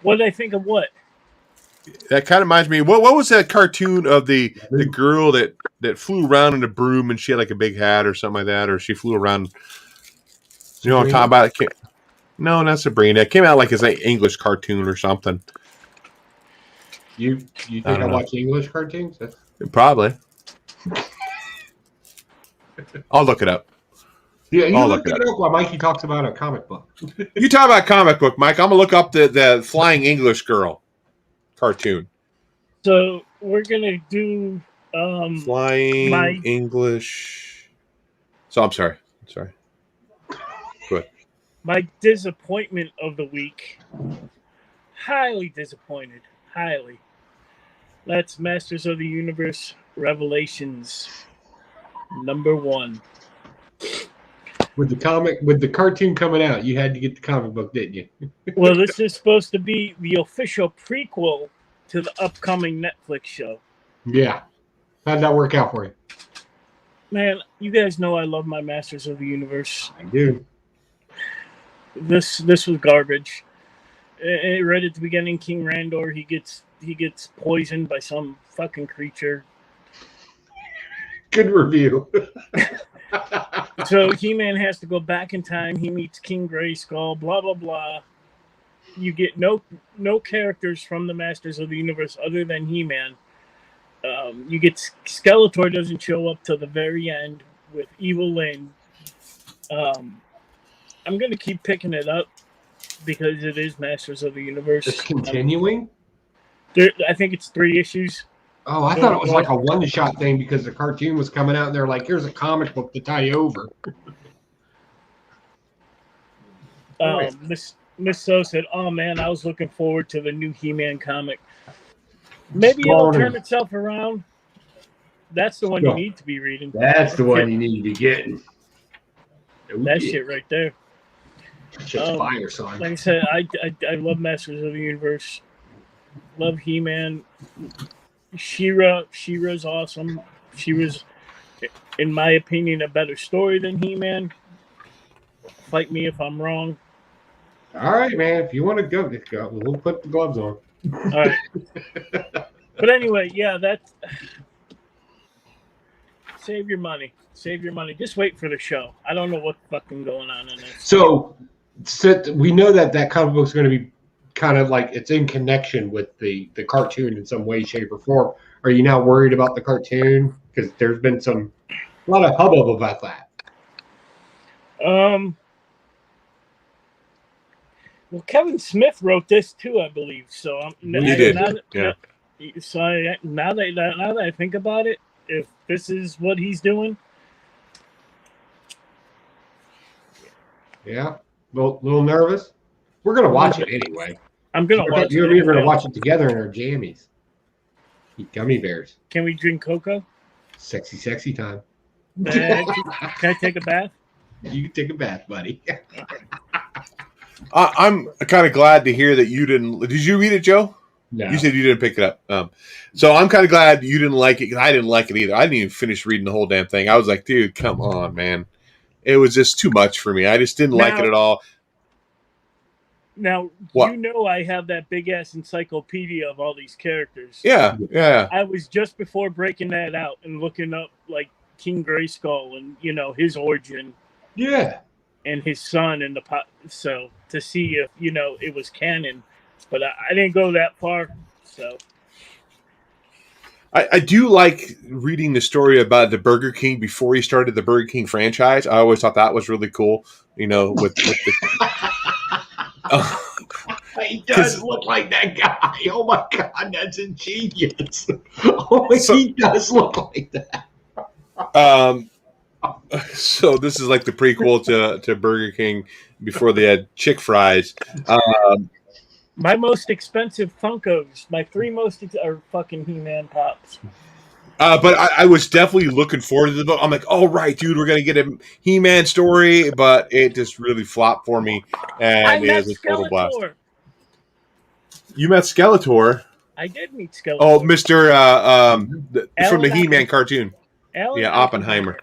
What did I think of what? That kind of reminds me. What was that cartoon of the girl that flew around in a broom and she had like a big hat or something like that, or she flew around? You know what I'm talking about? No, not Sabrina. It came out like it's an English cartoon or something. You think I watch English cartoons? Probably. I'll look it up. Yeah, you look it up while Mikey talks about a comic book. You talk about comic book, Mike. I'm gonna look up the Flying English Girl cartoon. So we're gonna do Flying English. So I'm sorry. Go ahead. My disappointment of the week. Highly disappointed. Highly. That's Masters of the Universe Revelations #1. With the cartoon coming out, you had to get the comic book, didn't you? Well, this is supposed to be the official prequel to the upcoming Netflix show. Yeah. How'd that work out for you? Man, you guys know I love my Masters of the Universe. I do. This was garbage. Right at the beginning, King Randor, he gets poisoned by some fucking creature. Good review. So He-Man has to go back in time. He meets King Grayskull. Blah blah blah. You get no characters from the Masters of the Universe other than He-Man. You get Skeletor doesn't show up till the very end with Evil Lyn. I'm gonna keep picking it up because it is Masters of the Universe. It's continuing? I think it's 3 issues. Oh, I thought it was like a one-shot thing because the cartoon was coming out and they're like, "Here's a comic book to tie over." Miss So said, "Oh man, I was looking forward to the new He-Man comic. Maybe it'll turn itself around." That's the one you need to be reading. That's the one you need to be getting. That shit right there. Shit's fire, son. Like I said, I love Masters of the Universe. Love He-Man. She-Ra's awesome. She was, in my opinion, a better story than He-Man. Fight me if I'm wrong. All right, man. If you want to go, we'll put the gloves on. All right. But anyway, yeah, that's... Save your money. Save your money. Just wait for the show. I don't know what's fucking going on in this. So we know that comic book's going to be kind of like it's in connection with the cartoon in some way, shape, or form. Are you not worried about the cartoon? Because there's been a lot of hubbub about that. Well, Kevin Smith wrote this too, I believe. So he did. Yeah. So now that I think about it, if this is what he's doing, yeah, a little nervous. We're gonna watch it anyway. I'm gonna watch it. You and me are gonna watch it together in our jammies. Eat gummy bears. Can we drink cocoa? Sexy time. Can I take a bath? You can take a bath, buddy. I'm kind of glad to hear that you didn't. Did you read it, Joe? No. You said you didn't pick it up. So I'm kind of glad you didn't like it because I didn't like it either. I didn't even finish reading the whole damn thing. I was like, dude, come on, man. It was just too much for me. I just didn't like it at all. Now, what? You know I have that big-ass encyclopedia of all these characters. Yeah. I was just before breaking that out and looking up, like, King Grayskull and, his origin. Yeah. And his son and so to see if, it was canon. But I didn't go that far, so... I do like reading the story about the Burger King before he started the Burger King franchise. I always thought that was really cool, with the... He does look like that guy. Oh, my God, that's ingenious. He does look like that. So this is like the prequel to Burger King before they had chick fries. My most expensive Funkos, my 3 most are fucking He-Man pops. But I was definitely looking forward to the book. I'm like, oh, right, dude, we're going to get a He-Man story, but it just really flopped for me. And it was a total blast. You met Skeletor? I did meet Skeletor. Oh, Mr. From the He-Man cartoon. Alan Oppenheimer.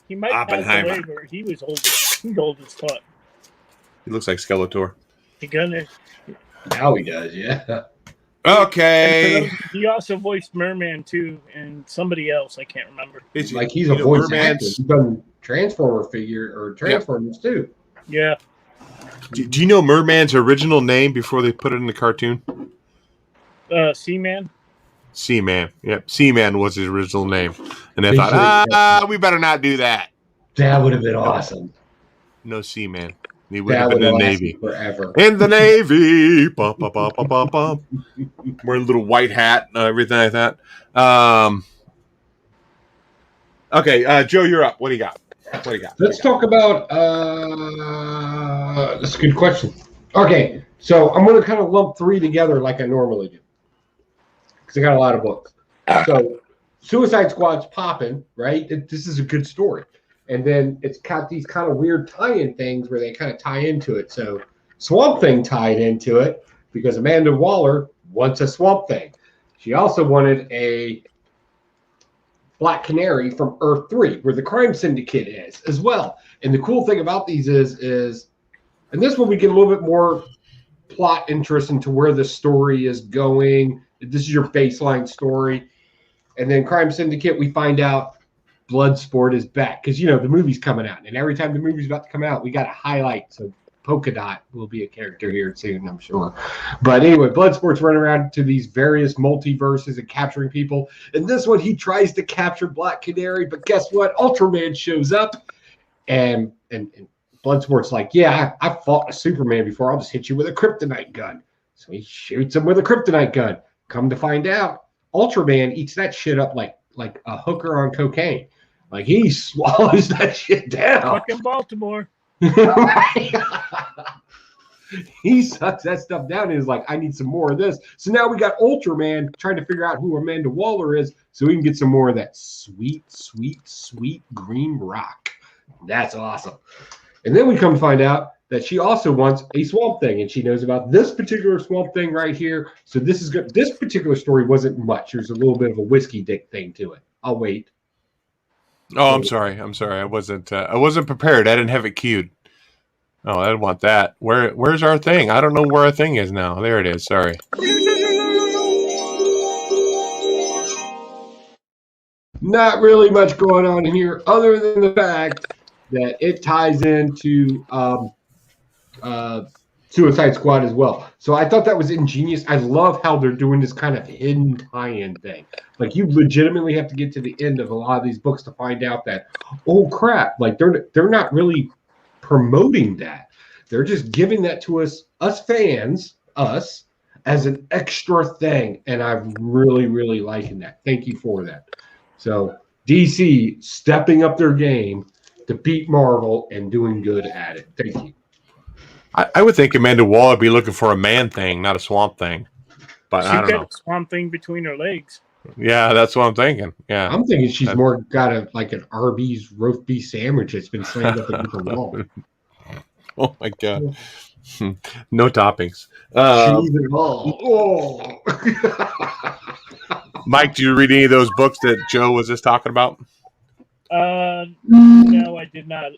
He might Oppenheimer. He was old. He's old as fuck. He looks like Skeletor. Now he does, yeah. Okay. He also voiced Merman too, and somebody else I can't remember. He's a voice actor. He's done Transformers too. Yeah. Do you know Merman's original name before they put it in the cartoon? Seaman. Seaman. Yep. Seaman was his original name, and they thought, we better not do that. That would have been awesome. No Seaman. He would have been in the Navy. Forever. In the Navy. Bum, bum, bum, bum, bum, bum. Wearing a little white hat and everything like that. Okay, Joe, you're up. What do you got? Let's talk about... that's a good question. Okay, so I'm going to kind of lump 3 together like I normally do. Because I got a lot of books. So, Suicide Squad's popping, right? This is a good story. And then it's got these kind of weird tie-in things where they kind of tie into it. So Swamp Thing tied into it because Amanda Waller wants a Swamp Thing. She also wanted a Black Canary from Earth 3, where the crime syndicate is as well. And the cool thing about these is and this one we get a little bit more plot interest into where the story is going. This is your baseline story. And then Crime Syndicate, we find out Bloodsport is back because the movie's coming out, and every time the movie's about to come out, we got to highlight. So Polka Dot will be a character here soon, I'm sure. But anyway, Bloodsport's running around to these various multiverses and capturing people. And this one, he tries to capture Black Canary, but guess what? Ultraman shows up, and Bloodsport's like, yeah, I fought a Superman before. I'll just hit you with a kryptonite gun. So he shoots him with a kryptonite gun. Come to find out, Ultraman eats that shit up like a hooker on cocaine. Like, he swallows that shit down. Fucking Baltimore. He sucks that stuff down and is like, I need some more of this. So now we got Ultraman trying to figure out who Amanda Waller is so we can get some more of that sweet, sweet, sweet green rock. That's awesome. And then we come to find out that she also wants a Swamp Thing, and she knows about this particular Swamp Thing right here. So this is good. This particular story wasn't much. There's a little bit of a whiskey dick thing to it. I'll wait. Oh, I'm sorry. I wasn't prepared. I didn't have it queued. Oh, I didn't want that. Where's our thing? I don't know where our thing is now. There it is. Sorry. Not really much going on here other than the fact that it ties into Suicide Squad as well. So I thought that was ingenious. I love how they're doing this kind of hidden tie-in thing. Like, you legitimately have to get to the end of a lot of these books to find out that, oh crap, like they're not really promoting that. They're just giving that to us fans, as an extra thing. And I'm really, really liking that. Thank you for that. So DC stepping up their game to beat Marvel and doing good at it. Thank you. I would think Amanda Waller would be looking for a Man Thing, not a Swamp Thing. But I don't know. A Swamp Thing between her legs. Yeah, that's what I'm thinking. Yeah. I'm thinking she's more got like an Arby's roast beef sandwich that's been slammed up against the wall. Oh my god. No toppings. Cheese and all. Oh. Mike, do you read any of those books that Joe was just talking about? No, I did not.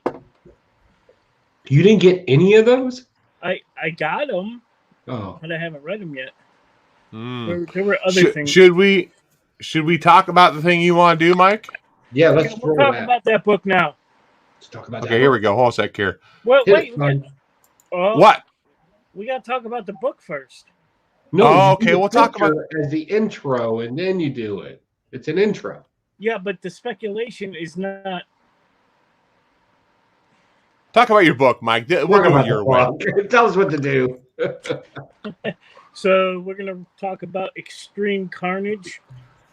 You didn't get any of those? I got them, Oh, but I haven't read them yet. Mm. There were other things. Should we talk about the thing you want to do, Mike? yeah. Let's We'll talk about that book now. Let's talk about that. Okay, here we go. Hold on a sec here. Well, wait. Oh, what? We got to talk about the book first. No. Okay. We'll talk about as the intro, and then you do it. It's an intro. Yeah, but the speculation is not. Talk about your book, Mike. We'll go your way. Tell us what to do. So we're gonna talk about Extreme Carnage,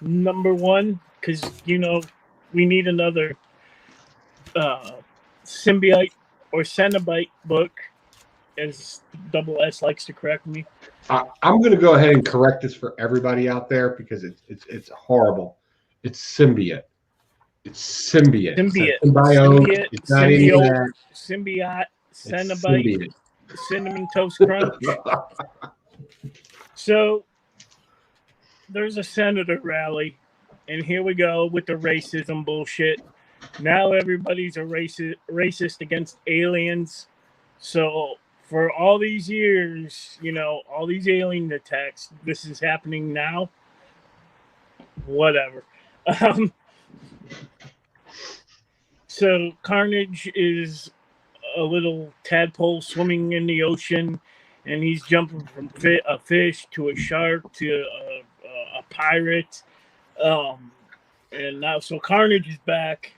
#1, because we need another symbiote or Cenobite book, as Double S likes to correct me. I'm going to go ahead and correct this for everybody out there because it's horrible. It's symbiote. It's symbiote. Symbiote. It's not any of that. Symbiote. Cenobite. Cinnamon Toast Crunch. So there's a senator rally, and here we go with the racism bullshit. Now everybody's a racist against aliens. So for all these years, all these alien attacks, this is happening now. Whatever. So Carnage is a little tadpole swimming in the ocean, and he's jumping from a fish to a shark to a pirate. And now, so Carnage is back.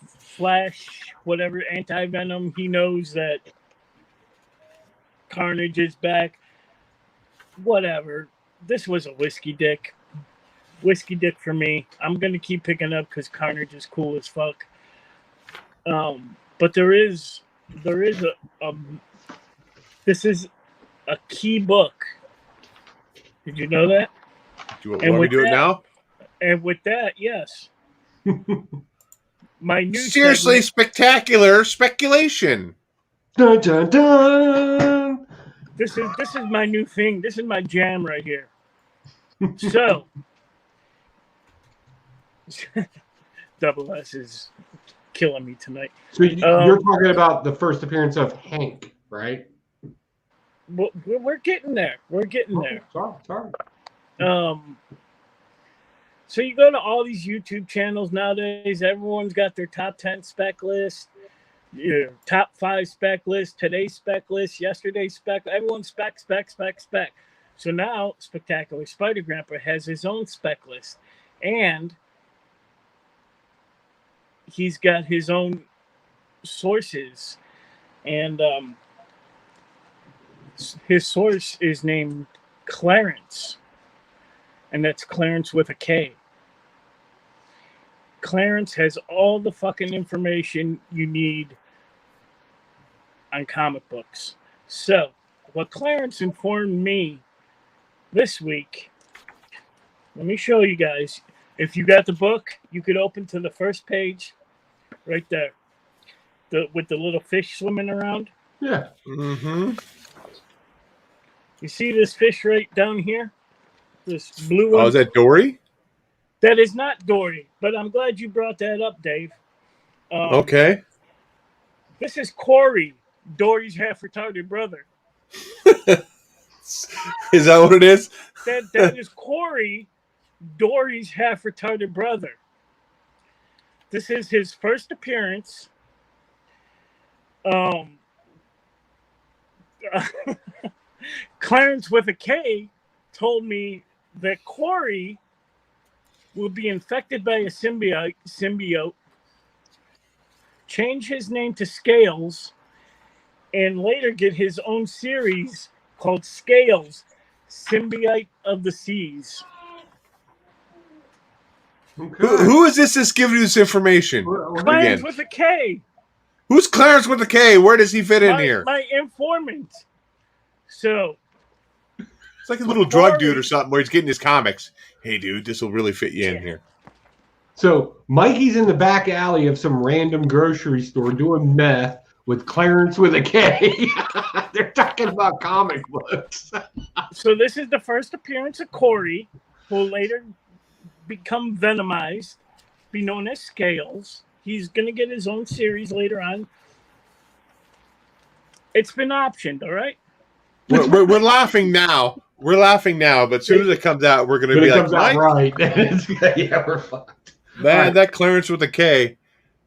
Flash, whatever, anti-venom, he knows that Carnage is back. Whatever. This was a whiskey dick. Whiskey dick for me. I'm going to keep picking up because Carnage is cool as fuck. But there is this is a key book. Did you know that? Do you want me to do it now? And with that, yes. My new seriously spectacular speculation. Dun, dun, dun. This is my new thing. This is my jam right here. So, Double S is killing me tonight. So you're talking about the first appearance of Hank, right? We're getting there. We're getting there. Sorry. So you go to all these YouTube channels nowadays. Everyone's got their top 10 spec list, top 5 spec list, today's spec list, yesterday's spec. Everyone's spec. So now Spectacular Spider Grandpa has his own spec list, and he's got his own sources, and his source is named Clarence, and that's Clarence with a K. Clarence has all the fucking information you need on comic books. So, what Clarence informed me this week, let me show you guys. If you got the book, you could open to the first page right there, with the little fish swimming around. Yeah. Mm-hmm. You see this fish right down here? This blue one? Oh, is that Dory? That is not Dory, but I'm glad you brought that up, Dave. Okay. This is Corey, Dory's half-retarded brother. Is that what it is? That is Corey, Dory's half-retarded brother. This is his first appearance. Clarence with a K told me that Corey will be infected by a symbiote, change his name to Scales, and later get his own series called Scales, Symbiote of the Seas. Okay. Who is this that's giving you this information? Clarence with a K. Who's Clarence with a K? Where does he fit in here? My informant. So It's like a little drug dude or something where he's getting his comics. Hey, dude, this will really fit you in here. So Mikey's in the back alley of some random grocery store doing meth with Clarence with a K. They're talking about comic books. So this is the first appearance of Corey, who will later become Venomized, be known as Scales. He's going to get his own series later on. It's been optioned, all right? We're laughing now. We're laughing now, but as soon as it comes out, we're going to be like, Mike? Right. Yeah, we're fucked. Man, right. That Clarence with a K.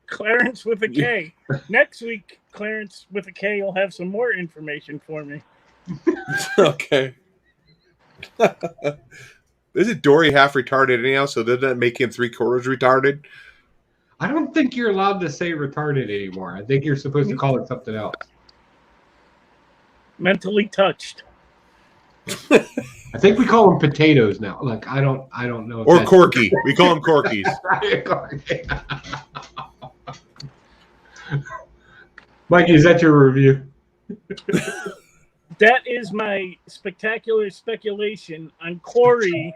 Clarence with a K. Next week, Clarence with a K will have some more information for me. Okay. Isn't Dory half retarded anyhow? So doesn't that make him 3/4 retarded? I don't think you're allowed to say retarded anymore. I think you're supposed to call it something else. Mentally touched. I think we call them potatoes now. Like I don't know. If or Corky. We call them Corkies. Mikey, is that your review? That is my spectacular speculation on Corey,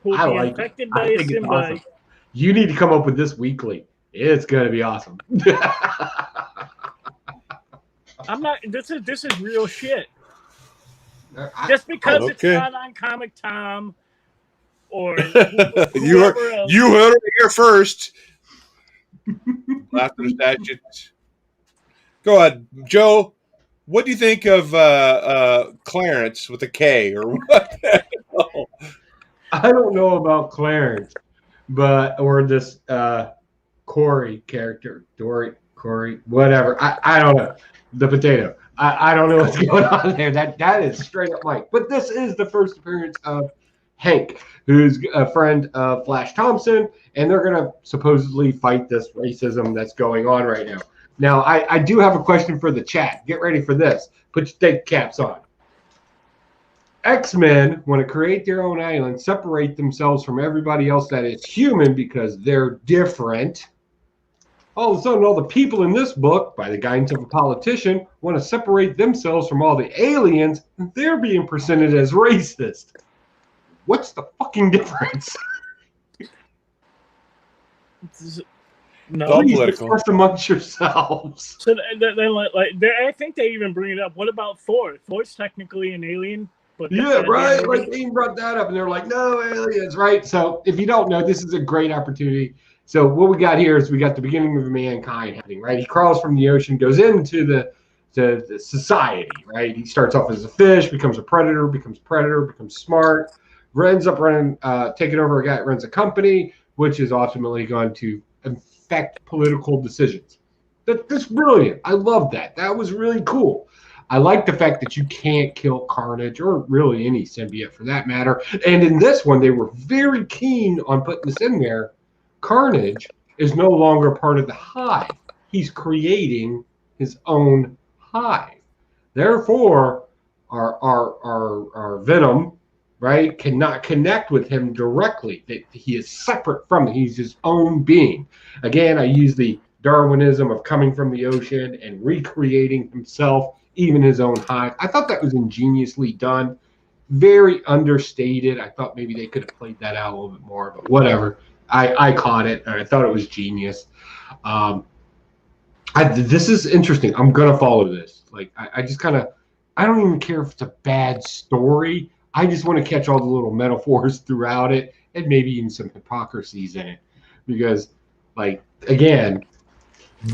who will be infected by a symbiote. Awesome. You need to come up with this weekly. It's gonna be awesome. I'm not. This is real shit. Just because it's not on Comic Tom or you heard it here first. Blastin, Stashin. Go ahead, Joe. What do you think of Clarence with a K or what? I don't know about Clarence, or this Corey character, Corey, whatever. I don't know. The potato. I don't know what's going on there. That is straight up Mike. But this is the first appearance of Hank, who's a friend of Flash Thompson, and they're going to supposedly fight this racism that's going on right now. Now, I do have a question for the chat. Get ready for this. Put your think caps on. X-Men want to create their own island, separate themselves from everybody else that is human because they're different. All of a sudden, all the people in this book, by the guidance of a politician, want to separate themselves from all the aliens, and they're being presented as racist. What's the fucking difference? No, political. Discuss amongst yourselves. So I think they even bring it up. What about Thor? Thor's technically an alien. But yeah, right. Like they brought that up, and they're like, "No aliens," right? So if you don't know, this is a great opportunity. So what we got here is we got the beginning of mankind happening, right? He crawls from the ocean, goes into the society, right? He starts off as a fish, becomes a predator, becomes smart, ends up taking over a guy that runs a company, which is ultimately going to affect political decisions. That's brilliant. I love that. That was really cool. I like the fact that you can't kill Carnage or really any symbiote for that matter. And in this one, they were very keen on putting this in there. Carnage is no longer part of the hive. He's creating his own hive. Therefore, our Venom, right, cannot connect with him directly. That he is separate from it. He's his own being. Again, I use the Darwinism of coming from the ocean and recreating himself, even his own hive. I thought that was ingeniously done. Very understated. I thought maybe they could have played that out a little bit more, but whatever. I caught it, and I thought it was genius. This is interesting. I'm going to follow this. Like, I just kind of, I don't even care if it's a bad story. I just want to catch all the little metaphors throughout it and maybe even some hypocrisies in it. Because, like, again,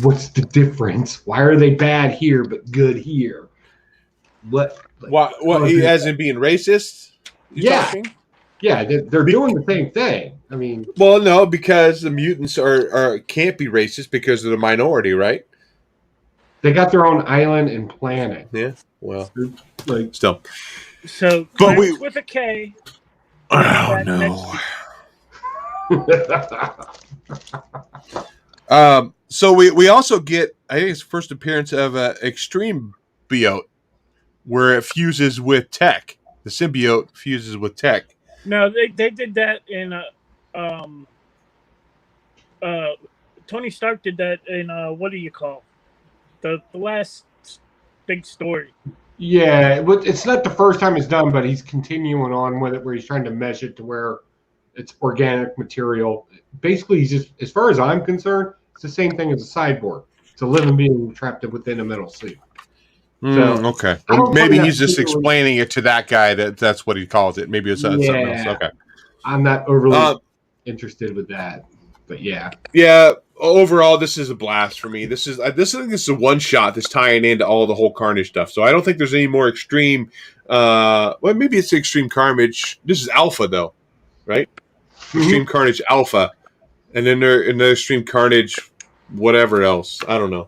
what's the difference? Why are they bad here but good here? What he hasn't being racist? Yeah. Talking? Yeah, they're doing the same thing. I mean, well, no, because the mutants can't be racist because of the minority, right? They got their own island and planet. Yeah, well, like still. So, but with a K. Oh no. So we also get, I think it's the first appearance of Extreme Biote, where it fuses with tech. The symbiote fuses with tech. No, they did that in Tony Stark did that in what do you call the last big story? Yeah, but it's not the first time it's done, but he's continuing on with it where he's trying to mesh it to where it's organic material. Basically, he's just, as far as I'm concerned, it's the same thing as a sideboard. It's a living being trapped within a metal suit. So Okay. I Well, don't maybe find he's that just particularly- explaining it to that guy that's what he calls it. Maybe it's something else. Yeah. Okay. I'm not overly interested with that, but yeah. Yeah. Overall, this is a blast for me. This is I think this is a one shot that's tying into all the whole Carnage stuff. So I don't think there's any more extreme. Well, maybe it's extreme Carnage. This is Alpha though, right? Extreme Carnage Alpha, and then there's Extreme Carnage, whatever else. I don't know.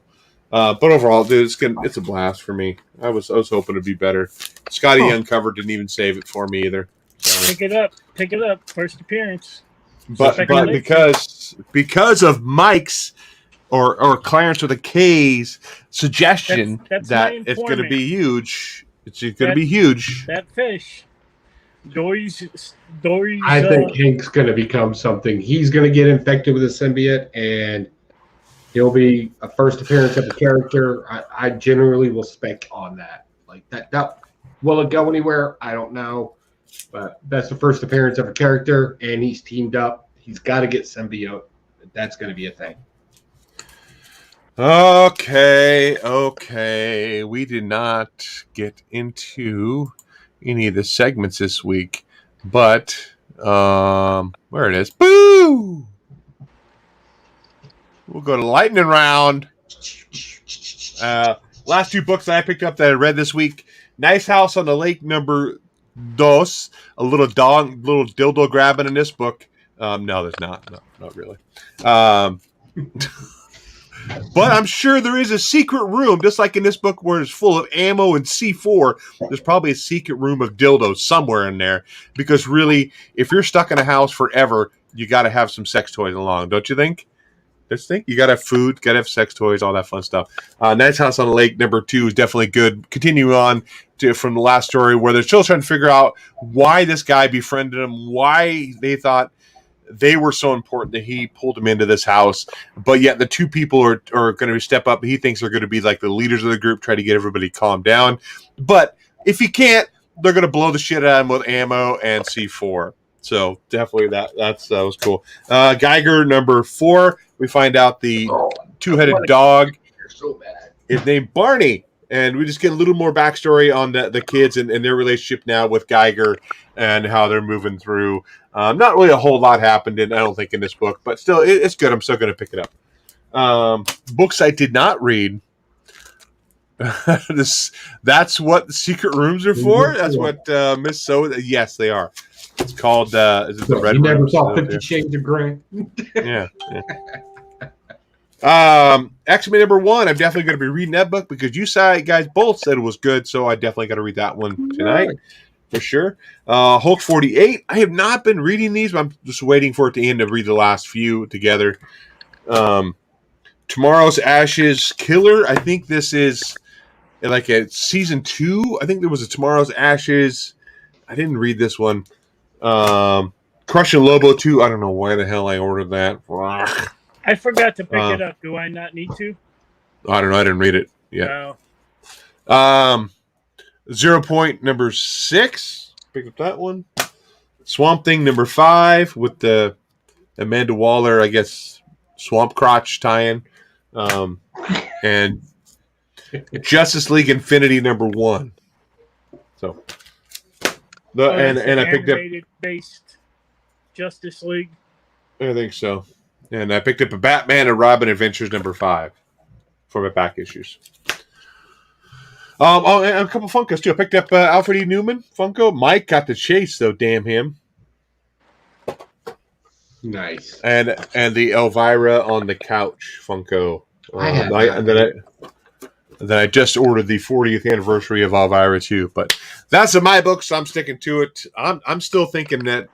But overall, dude, it's a blast for me. I was hoping to be better. Scotty Uncovered didn't even save it for me either. So. Pick it up. First appearance. But because of Mike's or Clarence with a K's suggestion that's that it's going to be huge. It's going to be huge. That fish. Dory's. I think Hank's going to become something. He's going to get infected with a symbiote, and he'll be a first appearance of a character. I generally will spec on that. Like that. Will it go anywhere? I don't know. But that's the first appearance of a character, and he's teamed up. He's got to get symbiote. That's going to be a thing. Okay. We did not get into any of the segments this week, but where it is. Boo! We'll go to lightning round. Last two books that I picked up that I read this week. Nice House on the Lake number 2. A little dildo grabbing in this book. No, there's not. No, not really. But I'm sure there is a secret room, just like in this book where it's full of ammo and C4. There's probably a secret room of dildos somewhere in there. Because really, if you're stuck in a house forever, you got to have some sex toys along, don't you think? You got to have food, got to have sex toys, all that fun stuff. Nice House on the Lake number 2 is definitely good. Continue on from the last story where they're still trying to figure out why this guy befriended him, why they thought they were so important that he pulled him into this house. But yet the two people are going to step up. He thinks they're going to be like the leaders of the group, try to get everybody calmed down. But if he can't, they're going to blow the shit out of him with ammo and C4. So definitely that was cool. Geiger number 4. We find out the two-headed dog is named Barney, and we just get a little more backstory on the kids and their relationship now with Geiger and how they're moving through. Not really a whole lot happened, I don't think, in this book, but still, it's good. I'm still going to pick it up. Books I did not read. That's what the secret rooms are for. That's what Miss So. Yes, they are. It's called. Is it the Red You never Rooms? saw 50 Shades of Grey. Yeah. X-Men number 1. I'm definitely going to be reading that book because you guys both said it was good, so I definitely got to read that one tonight for sure. Hulk 48. I have not been reading these, but I'm just waiting for it to end to read the last few together. Tomorrow's Ashes Killer. I think this is like a season 2. I think there was a Tomorrow's Ashes. I didn't read this one. Crush and Lobo 2. I don't know why the hell I ordered that. I forgot to pick it up. Do I not need to? I don't know. I didn't read it yet. No. 0 Point number 6. Pick up that one. Swamp Thing number 5 with the Amanda Waller, I guess, Swamp Crotch tie-in. And Justice League Infinity number 1. So, and I picked up based Justice League. I think so. And I picked up a Batman and Robin Adventures number 5 for my back issues. And a couple Funkos too. I picked up Alfred E. Newman Funko. Mike got the chase though. Damn him. Nice. And the Elvira on the couch Funko. And then I just ordered the 40th anniversary of Elvira too. But that's in my book, so I'm sticking to it. I'm still thinking that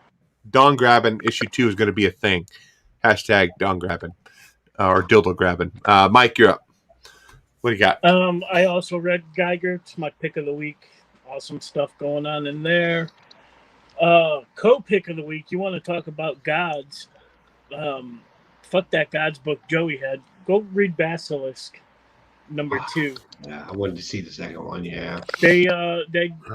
Dawn Grabbing issue 2 is going to be a thing. Hashtag Dawn Grabbing or Dildo Grabbing. Mike, you're up. What do you got? I also read Geiger. It's my pick of the week. Awesome stuff going on in there. Co-pick of the week. You want to talk about gods? Fuck that gods book Joey had. Go read Basilisk. #2. Yeah, I wanted to see the second one. Yeah, They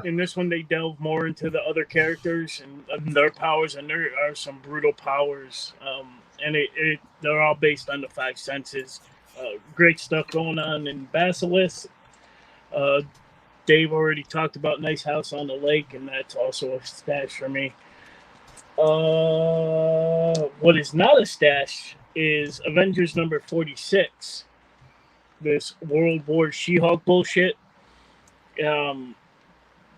in this one they delve more into the other characters and their powers, and there are some brutal powers. And they're all based on the five senses. Great stuff going on in Basilisk. Dave already talked about Nice House on the Lake, and that's also a stash for me. What is not a stash is Avengers #46. This World War She-Hulk bullshit.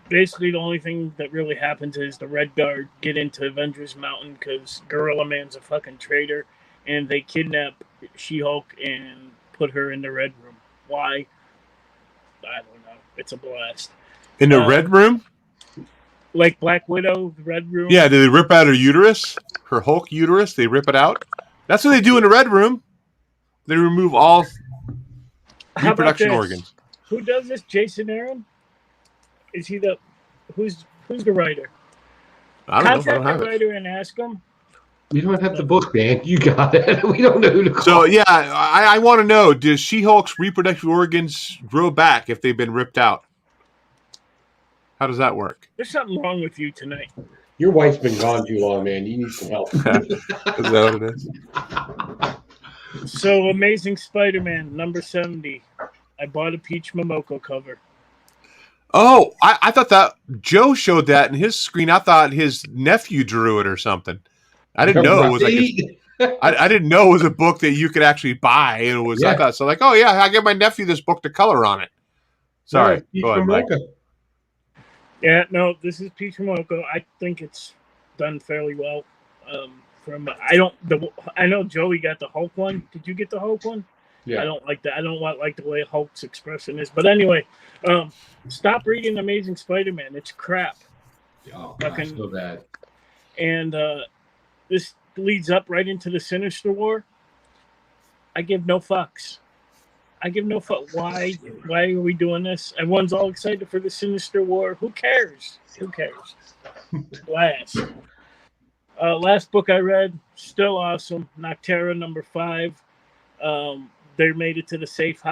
Basically, the only thing that really happens is the Red Guard get into Avengers Mountain because Gorilla Man's a fucking traitor, and they kidnap She-Hulk and put her in the Red Room. Why? I don't know. It's a blast. In the Red Room? Like Black Widow, the Red Room. Yeah, do they rip out her uterus? Her Hulk uterus? They rip it out? That's what they do in the Red Room. They remove all reproduction organs. Who does this? Jason Aaron? Is he the... Who's the writer? I don't know. I Contact don't have the it. writer and ask him. we don't have the book, man. You got it. We don't know who to call. So, yeah, I want to know, does She-Hulk's reproductive organs grow back if they've been ripped out? How does that work? There's something wrong with you tonight. Your wife's been gone too long, man. You need some help. Is that what it is? So, Amazing Spider-Man, #70. I bought a Peach Momoko cover. Oh, I thought that Joe showed that in his screen. I thought his nephew drew it or something. I didn't know it was like I didn't know it was a book that you could actually buy. And it was I thought so like, oh yeah, I give my nephew this book to color on it. Sorry, go ahead, Mike. Yeah, no, this is Peach Momoko. I think it's done fairly well. I know Joey got the Hulk one. Did you get the Hulk one? Yeah. I don't like that. I don't like the way Hulk's expression is. But anyway, stop reading Amazing Spider-Man. It's crap. Oh, gosh, so bad. And this leads up right into the Sinister War. I give no fucks. Why are we doing this? Everyone's all excited for the Sinister War. Who cares? Last book I read, still awesome. Noctera #5. They made it to the safe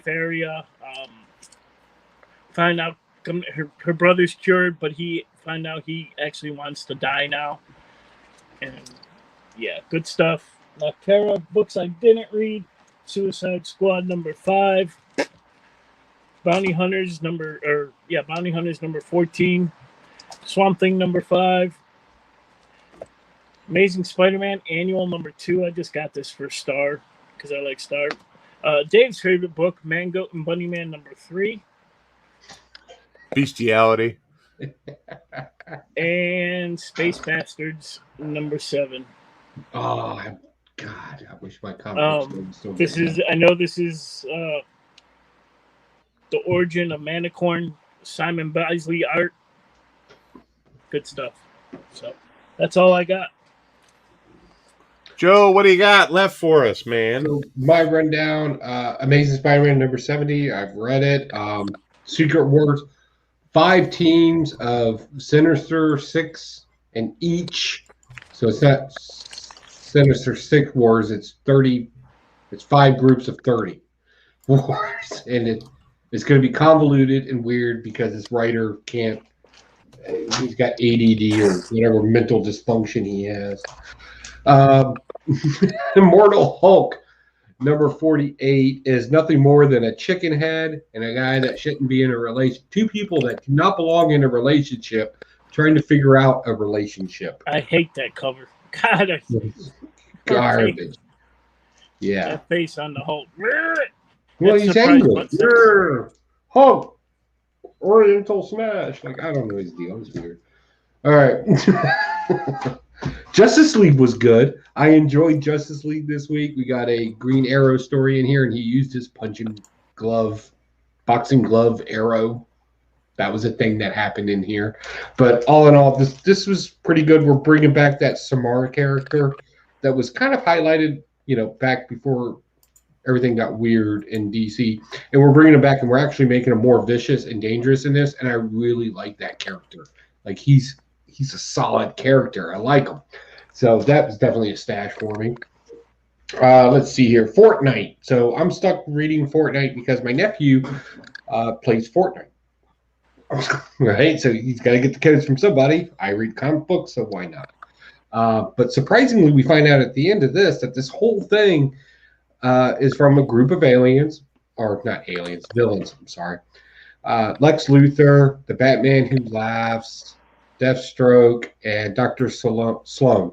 area. Find out her brother's cured, but he find out he actually wants to die now. And yeah, good stuff. Noctera, books I didn't read. Suicide Squad #5. Bounty Hunters #14. Swamp Thing #5. Amazing Spider-Man Annual #2. I just got this for Star because I like Star. Dave's favorite book, Mangoat and Bunnyman #3. Bestiality. And Space Bastards #7. Oh God! I wish my comic was still. This is the origin of Manicorn. Simon Bisley art. Good stuff. So that's all I got. Joe, what do you got left for us, man? So my rundown: Amazing Spider-Man #70. I've read it. Secret Wars. 5 teams of Sinister Six in each. So it's not Sinister Six Wars. It's 30. It's 5 groups of 30 wars, and it's going to be convoluted and weird because this writer can't. He's got ADD or whatever mental dysfunction he has. Immortal Hulk #48 is nothing more than a chicken head and a guy that shouldn't be in a relation. 2 people that do not belong in a relationship trying to figure out a relationship. I hate that cover. God, garbage. Yeah. That face on the Hulk. Well, he's angry. Hulk. Oriental Smash. Like, I don't know his deal. It's weird. All right. Justice League was good. I enjoyed Justice League this week. We got a Green Arrow story in here, and he used his boxing glove arrow. That was a thing that happened in here. But all in all, this was pretty good. We're bringing back that Samara character that was kind of highlighted, back before everything got weird in DC. And we're bringing him back, and we're actually making him more vicious and dangerous in this. And I really like that character. Like, he's a solid character. I like him. So that was definitely a stash for me. Let's see here. Fortnite. So I'm stuck reading Fortnite because my nephew plays Fortnite. Right? So he's got to get the codes from somebody. I read comic books, so why not? But surprisingly, we find out at the end of this that this whole thing is from a group of aliens, or not aliens, villains. I'm sorry. Lex Luthor, the Batman Who Laughs, Deathstroke, and Dr. Sloan.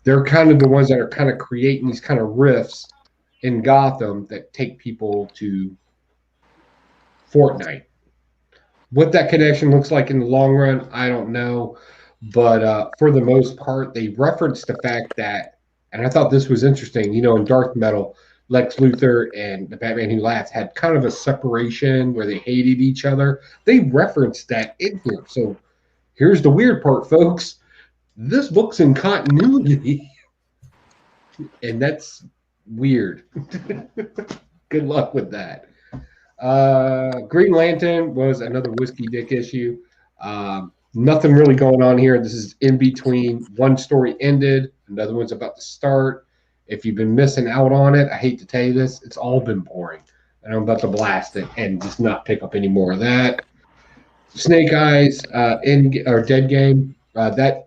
They're kind of the ones that are kind of creating these kind of rifts in Gotham that take people to Fortnite. What that connection looks like in the long run, I don't know. But for the most part, they referenced the fact that, and I thought this was interesting, in Dark Metal, Lex Luthor and the Batman Who Laughs had kind of a separation where they hated each other. They referenced that in here. So here's the weird part, folks. This book's in continuity, and that's weird. Good luck with that. Green Lantern was another Whiskey Dick issue. Nothing really going on here. This is in between. One story ended, another one's about to start. If you've been missing out on it, I hate to tell you this, it's all been boring. And I'm about to blast it and just not pick up any more of that. Snake Eyes, Dead Game.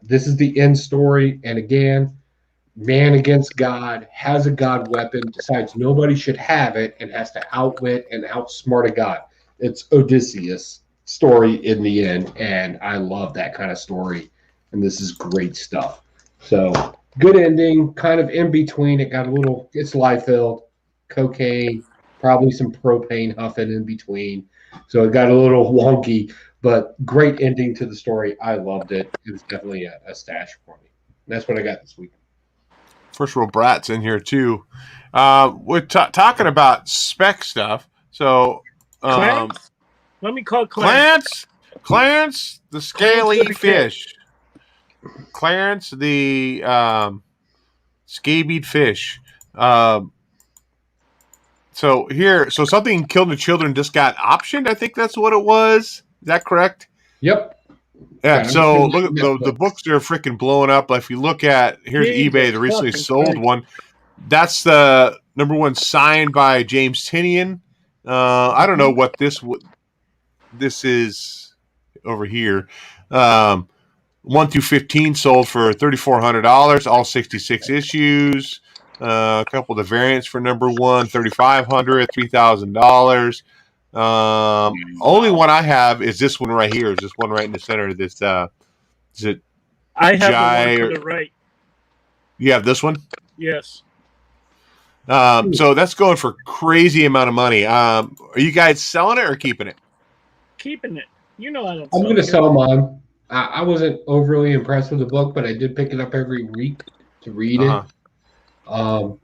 This is the end story, and again, man against God, has a God weapon, decides nobody should have it, and has to outwit and outsmart a god. It's Odysseus story in the end, and I love that kind of story, and this is great stuff. So good ending, kind of in between. It's life-filled, cocaine, probably some propane huffing in between, so it got a little wonky. But great ending to the story. I loved it. It was definitely a stash for me. And that's what I got this week. First World Brat's in here too. We're talking about spec stuff. So, Clarence? Let me call Clarence. Clarence, the scaly fish. Clarence, the scabied fish. So something killed the children just got optioned. I think that's what it was. Is that correct? Yep. Yeah, so look at the books are freaking blowing up. If you look at eBay, the recently sold one. That's the number one signed by James Tynion. I don't know what this is over here. 1 through 15 sold for $3,400, all 66 issues. A couple of the variants for number one, $3,500, $3,000. Only one I have is this one right here. Is this one right in the center of this? Is it? I have the one to the right. You have this one? Yes. So that's going for crazy amount of money. Are you guys selling it or keeping it? Keeping it. I'm going to sell mine. I wasn't overly impressed with the book, but I did pick it up every week to read it. And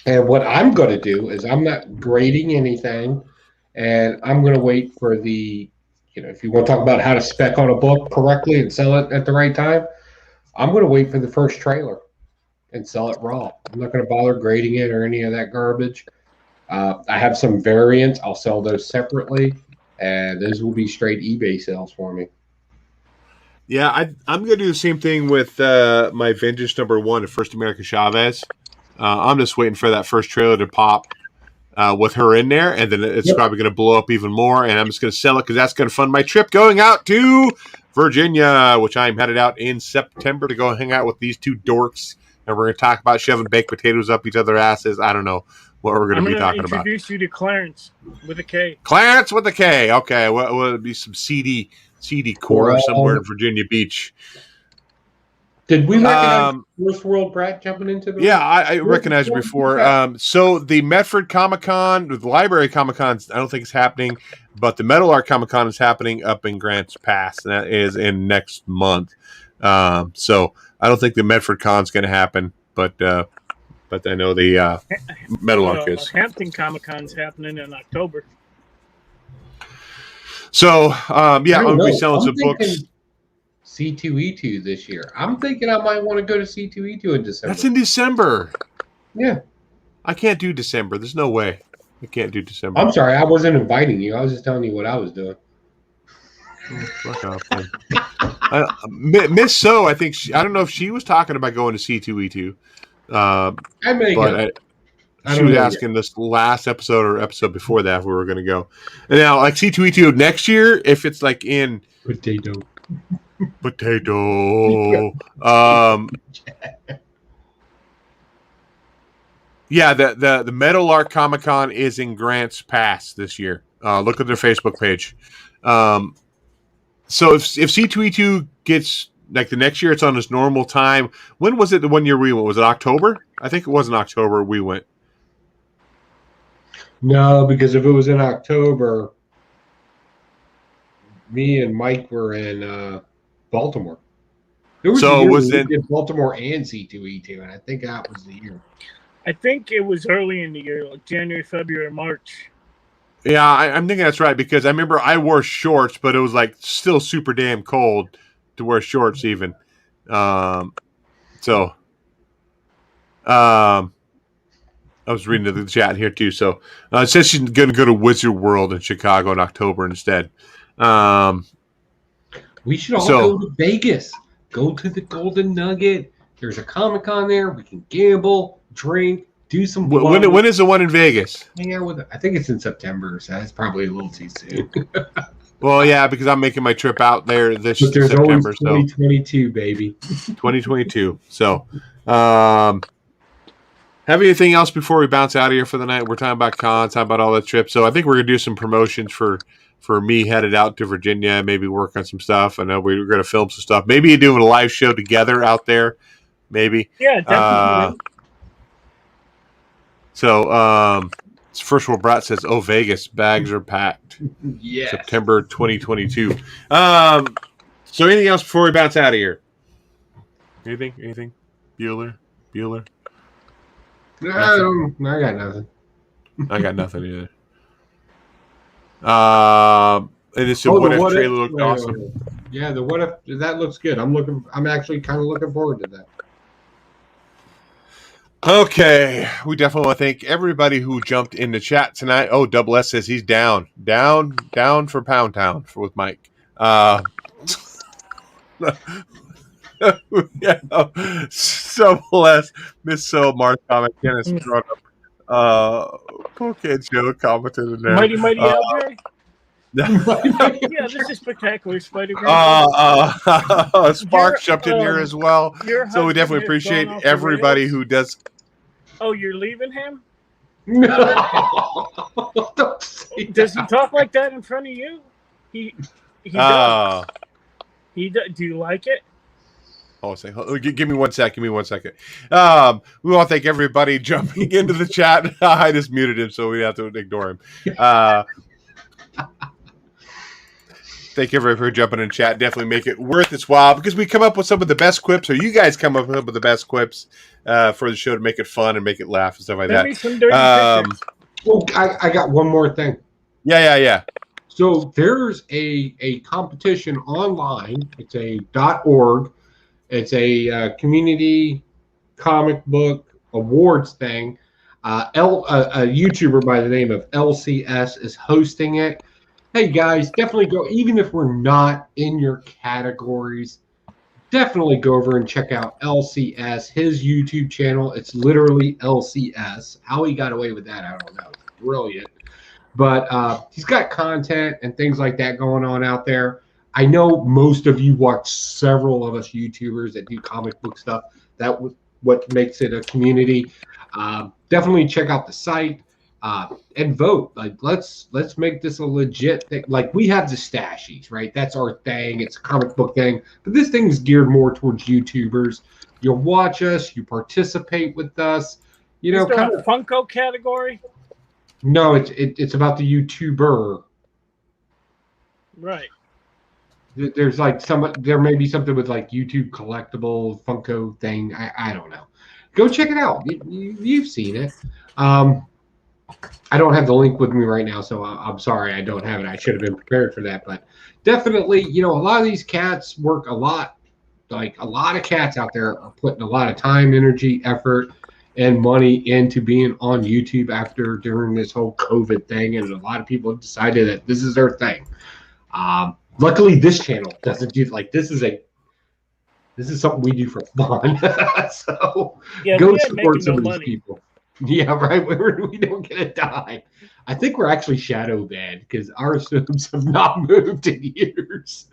what I'm going to do is I'm not grading anything. And I'm going to wait for if you want to talk about how to spec on a book correctly and sell it at the right time, I'm going to wait for the first trailer and sell it raw. I'm not going to bother grading it or any of that garbage. I have some variants. I'll sell those separately, and those will be straight eBay sales for me. Yeah, I'm going to do the same thing with my Vengeance number one, the First America Chavez. I'm just waiting for that first trailer to pop. With her in there, and then it's probably going to blow up even more, and I'm just going to sell it because that's going to fund my trip going out to Virginia, which I'm headed out in September to go hang out with these two dorks, and we're going to talk about shoving baked potatoes up each other's asses. I don't know what we're going to be talking about. I'm going to introduce you to Clarence with a K. Clarence with a K. Okay, well, it'll be some CD core somewhere in Virginia Beach. Did we recognize First World Brat jumping into the Yeah, I recognized it before. So the Medford Comic-Con, the Library Comic-Con, I don't think it's happening, but the Metal Art Comic-Con is happening up in Grants Pass, and that is in next month. So I don't think the Medford Con's going to happen, but I know the Metal Art is. Hampton Comic-Con's happening in October. So, I'm going to be selling some books. C2E2 this year. I'm thinking I might want to go to C2E2 in December. That's in December. Yeah. I can't do December. There's no way. I can't do December. I'm sorry. I wasn't inviting you. I was just telling you what I was doing. Fuck off, Miss So, I think I don't know if she was talking about going to C2E2. I may go. She was asking this last episode or episode before that if we were going to go. And now, like C2E2 next year, if it's like in potato. Yeah, the Meadowlark Comic Con is in Grants Pass this year. Look at their Facebook page. So if C2E2 gets like the next year, it's on its normal time. When was it? The 1 year we went? Was it October? I think it was in October we went. No, because if it was in October, me and Mike were in Baltimore. There was so was it in Baltimore and C2E2, and I think that was the year. I think it was early in the year, like January, February, March. Yeah, I'm thinking that's right because I remember I wore shorts, but it was like still super damn cold to wear shorts even. I was reading the chat here too. So it says she's going to go to Wizard World in Chicago in October instead. We should all go to Vegas. Go to the Golden Nugget. There's a Comic-Con there. We can gamble, drink, do some fun. When is the one in Vegas? Hang out with it. I think it's in September, so that's probably a little too soon. Well, yeah, because I'm making my trip out there this but there's September. Always 2022, baby. 2022. So, have anything else before we bounce out of here for the night? We're talking about cons, talking about all that trip. So I think we're going to do some promotions for me headed out to Virginia, maybe work on some stuff. I know we're going to film some stuff. Maybe doing a live show together out there. Maybe. Yeah, definitely. First World Brat says, "Oh, Vegas bags are packed." Yeah. September 2022. So anything else before we bounce out of here? Anything? Bueller? I got nothing. I got nothing either. And this What If trailer looked awesome. Yeah, the What If that looks good. I'm actually kind of looking forward to that. Okay, we definitely want to thank everybody who jumped in the chat tonight. Oh, Double S says he's down for Pound Town with Mike. Yeah, Double S, Miss So, Mark Comic, Dennis brought up. Okay, Joe commented in there. Mighty LJ. Yeah, this is spectacular Spider-Man. Sparks jumped in here as well. So we definitely appreciate everybody who does. Oh, you're leaving him? No. Don't say does he talk like that in front of you? He does. Do you like it? Oh, give me 1 sec. We want to thank everybody jumping into the chat. I just muted him, so we have to ignore him. Thank everybody for jumping in chat. Definitely make it worth its while because we come up with some of the best quips, or you guys come up with the best quips for the show to make it fun and make it laugh and stuff like that. Some dirty pictures. Oh, I got one more thing. Yeah. So there's a competition online. It's a .org. It's a community comic book awards thing. A YouTuber by the name of LCS is hosting it. Hey guys, definitely go, even if we're not in your categories, definitely go over and check out LCS, his YouTube channel. It's literally LCS. How he got away with that, I don't know. It's brilliant. But he's got content and things like that going on out there. I know most of you watch several of us YouTubers that do comic book stuff. That was what makes it a community. Definitely check out the site. And vote. Like let's make this a legit thing. Like we have the Stashies, right? That's our thing. It's a comic book thing. But this thing is geared more towards YouTubers. You watch us, you participate with us. You know, kind of Funko category. No, it's about the YouTuber. Right. There's like there may be something with like YouTube collectible Funko thing. I don't know. Go check it out. You've seen it. I don't have the link with me right now, so I'm sorry I don't have it. I should have been prepared for that. But definitely, a lot of these cats work a lot. Like a lot of cats out there are putting a lot of time, energy, effort, and money into being on YouTube during this whole COVID thing. And a lot of people have decided that this is their thing. Luckily, this channel doesn't do like this is a This is something we do for fun. So Yeah, go we ain't support making some no of these money. people. Yeah, right. We don't get a dime. I think we're actually shadow banned because our subs have not moved in years.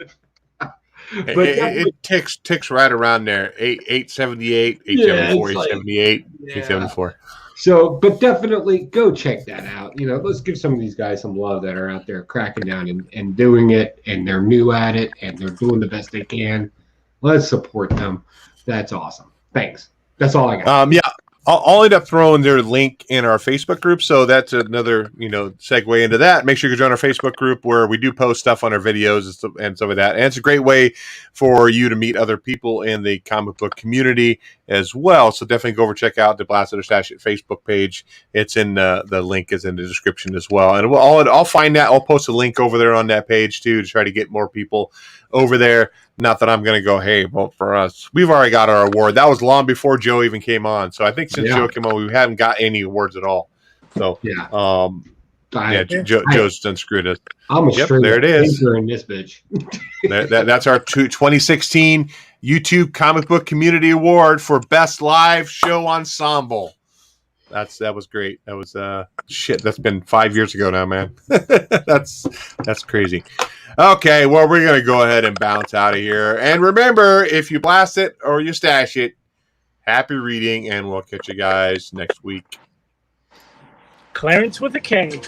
But It ticks right around there. 878, yeah, 874, it's like 878, yeah. 874. So, but definitely go check that out. You know, let's give some of these guys some love that are out there cracking down and doing it, and they're new at it, and they're doing the best they can. Let's support them. That's awesome. Thanks. That's all I got. Yeah, I'll end up throwing their link in our Facebook group, so that's another segue into that. Make sure you join our Facebook group where we do post stuff on our videos and stuff like that. And it's a great way for you to meet other people in the comic book community as well. So definitely go over check out the Blastin or Stashin Facebook page. It's in the link is in the description as well. And I'll find that. I'll post a link over there on that page too to try to get more people over there. Not that I'm going to go, hey, vote for us. We've already got our award. That was long before Joe even came on. So I think since Joe came on, we haven't got any awards at all. So, Joe's done screwed us. I'm a straight there it is. in this bitch. That's our 2016 YouTube Comic Book Community Award for Best Live Show Ensemble. That was great. That was shit. That's been 5 years ago now, man. That's crazy. Okay, well, we're going to go ahead and bounce out of here. And remember, if you blast it or you stash it, happy reading, and we'll catch you guys next week. Clarence with a K.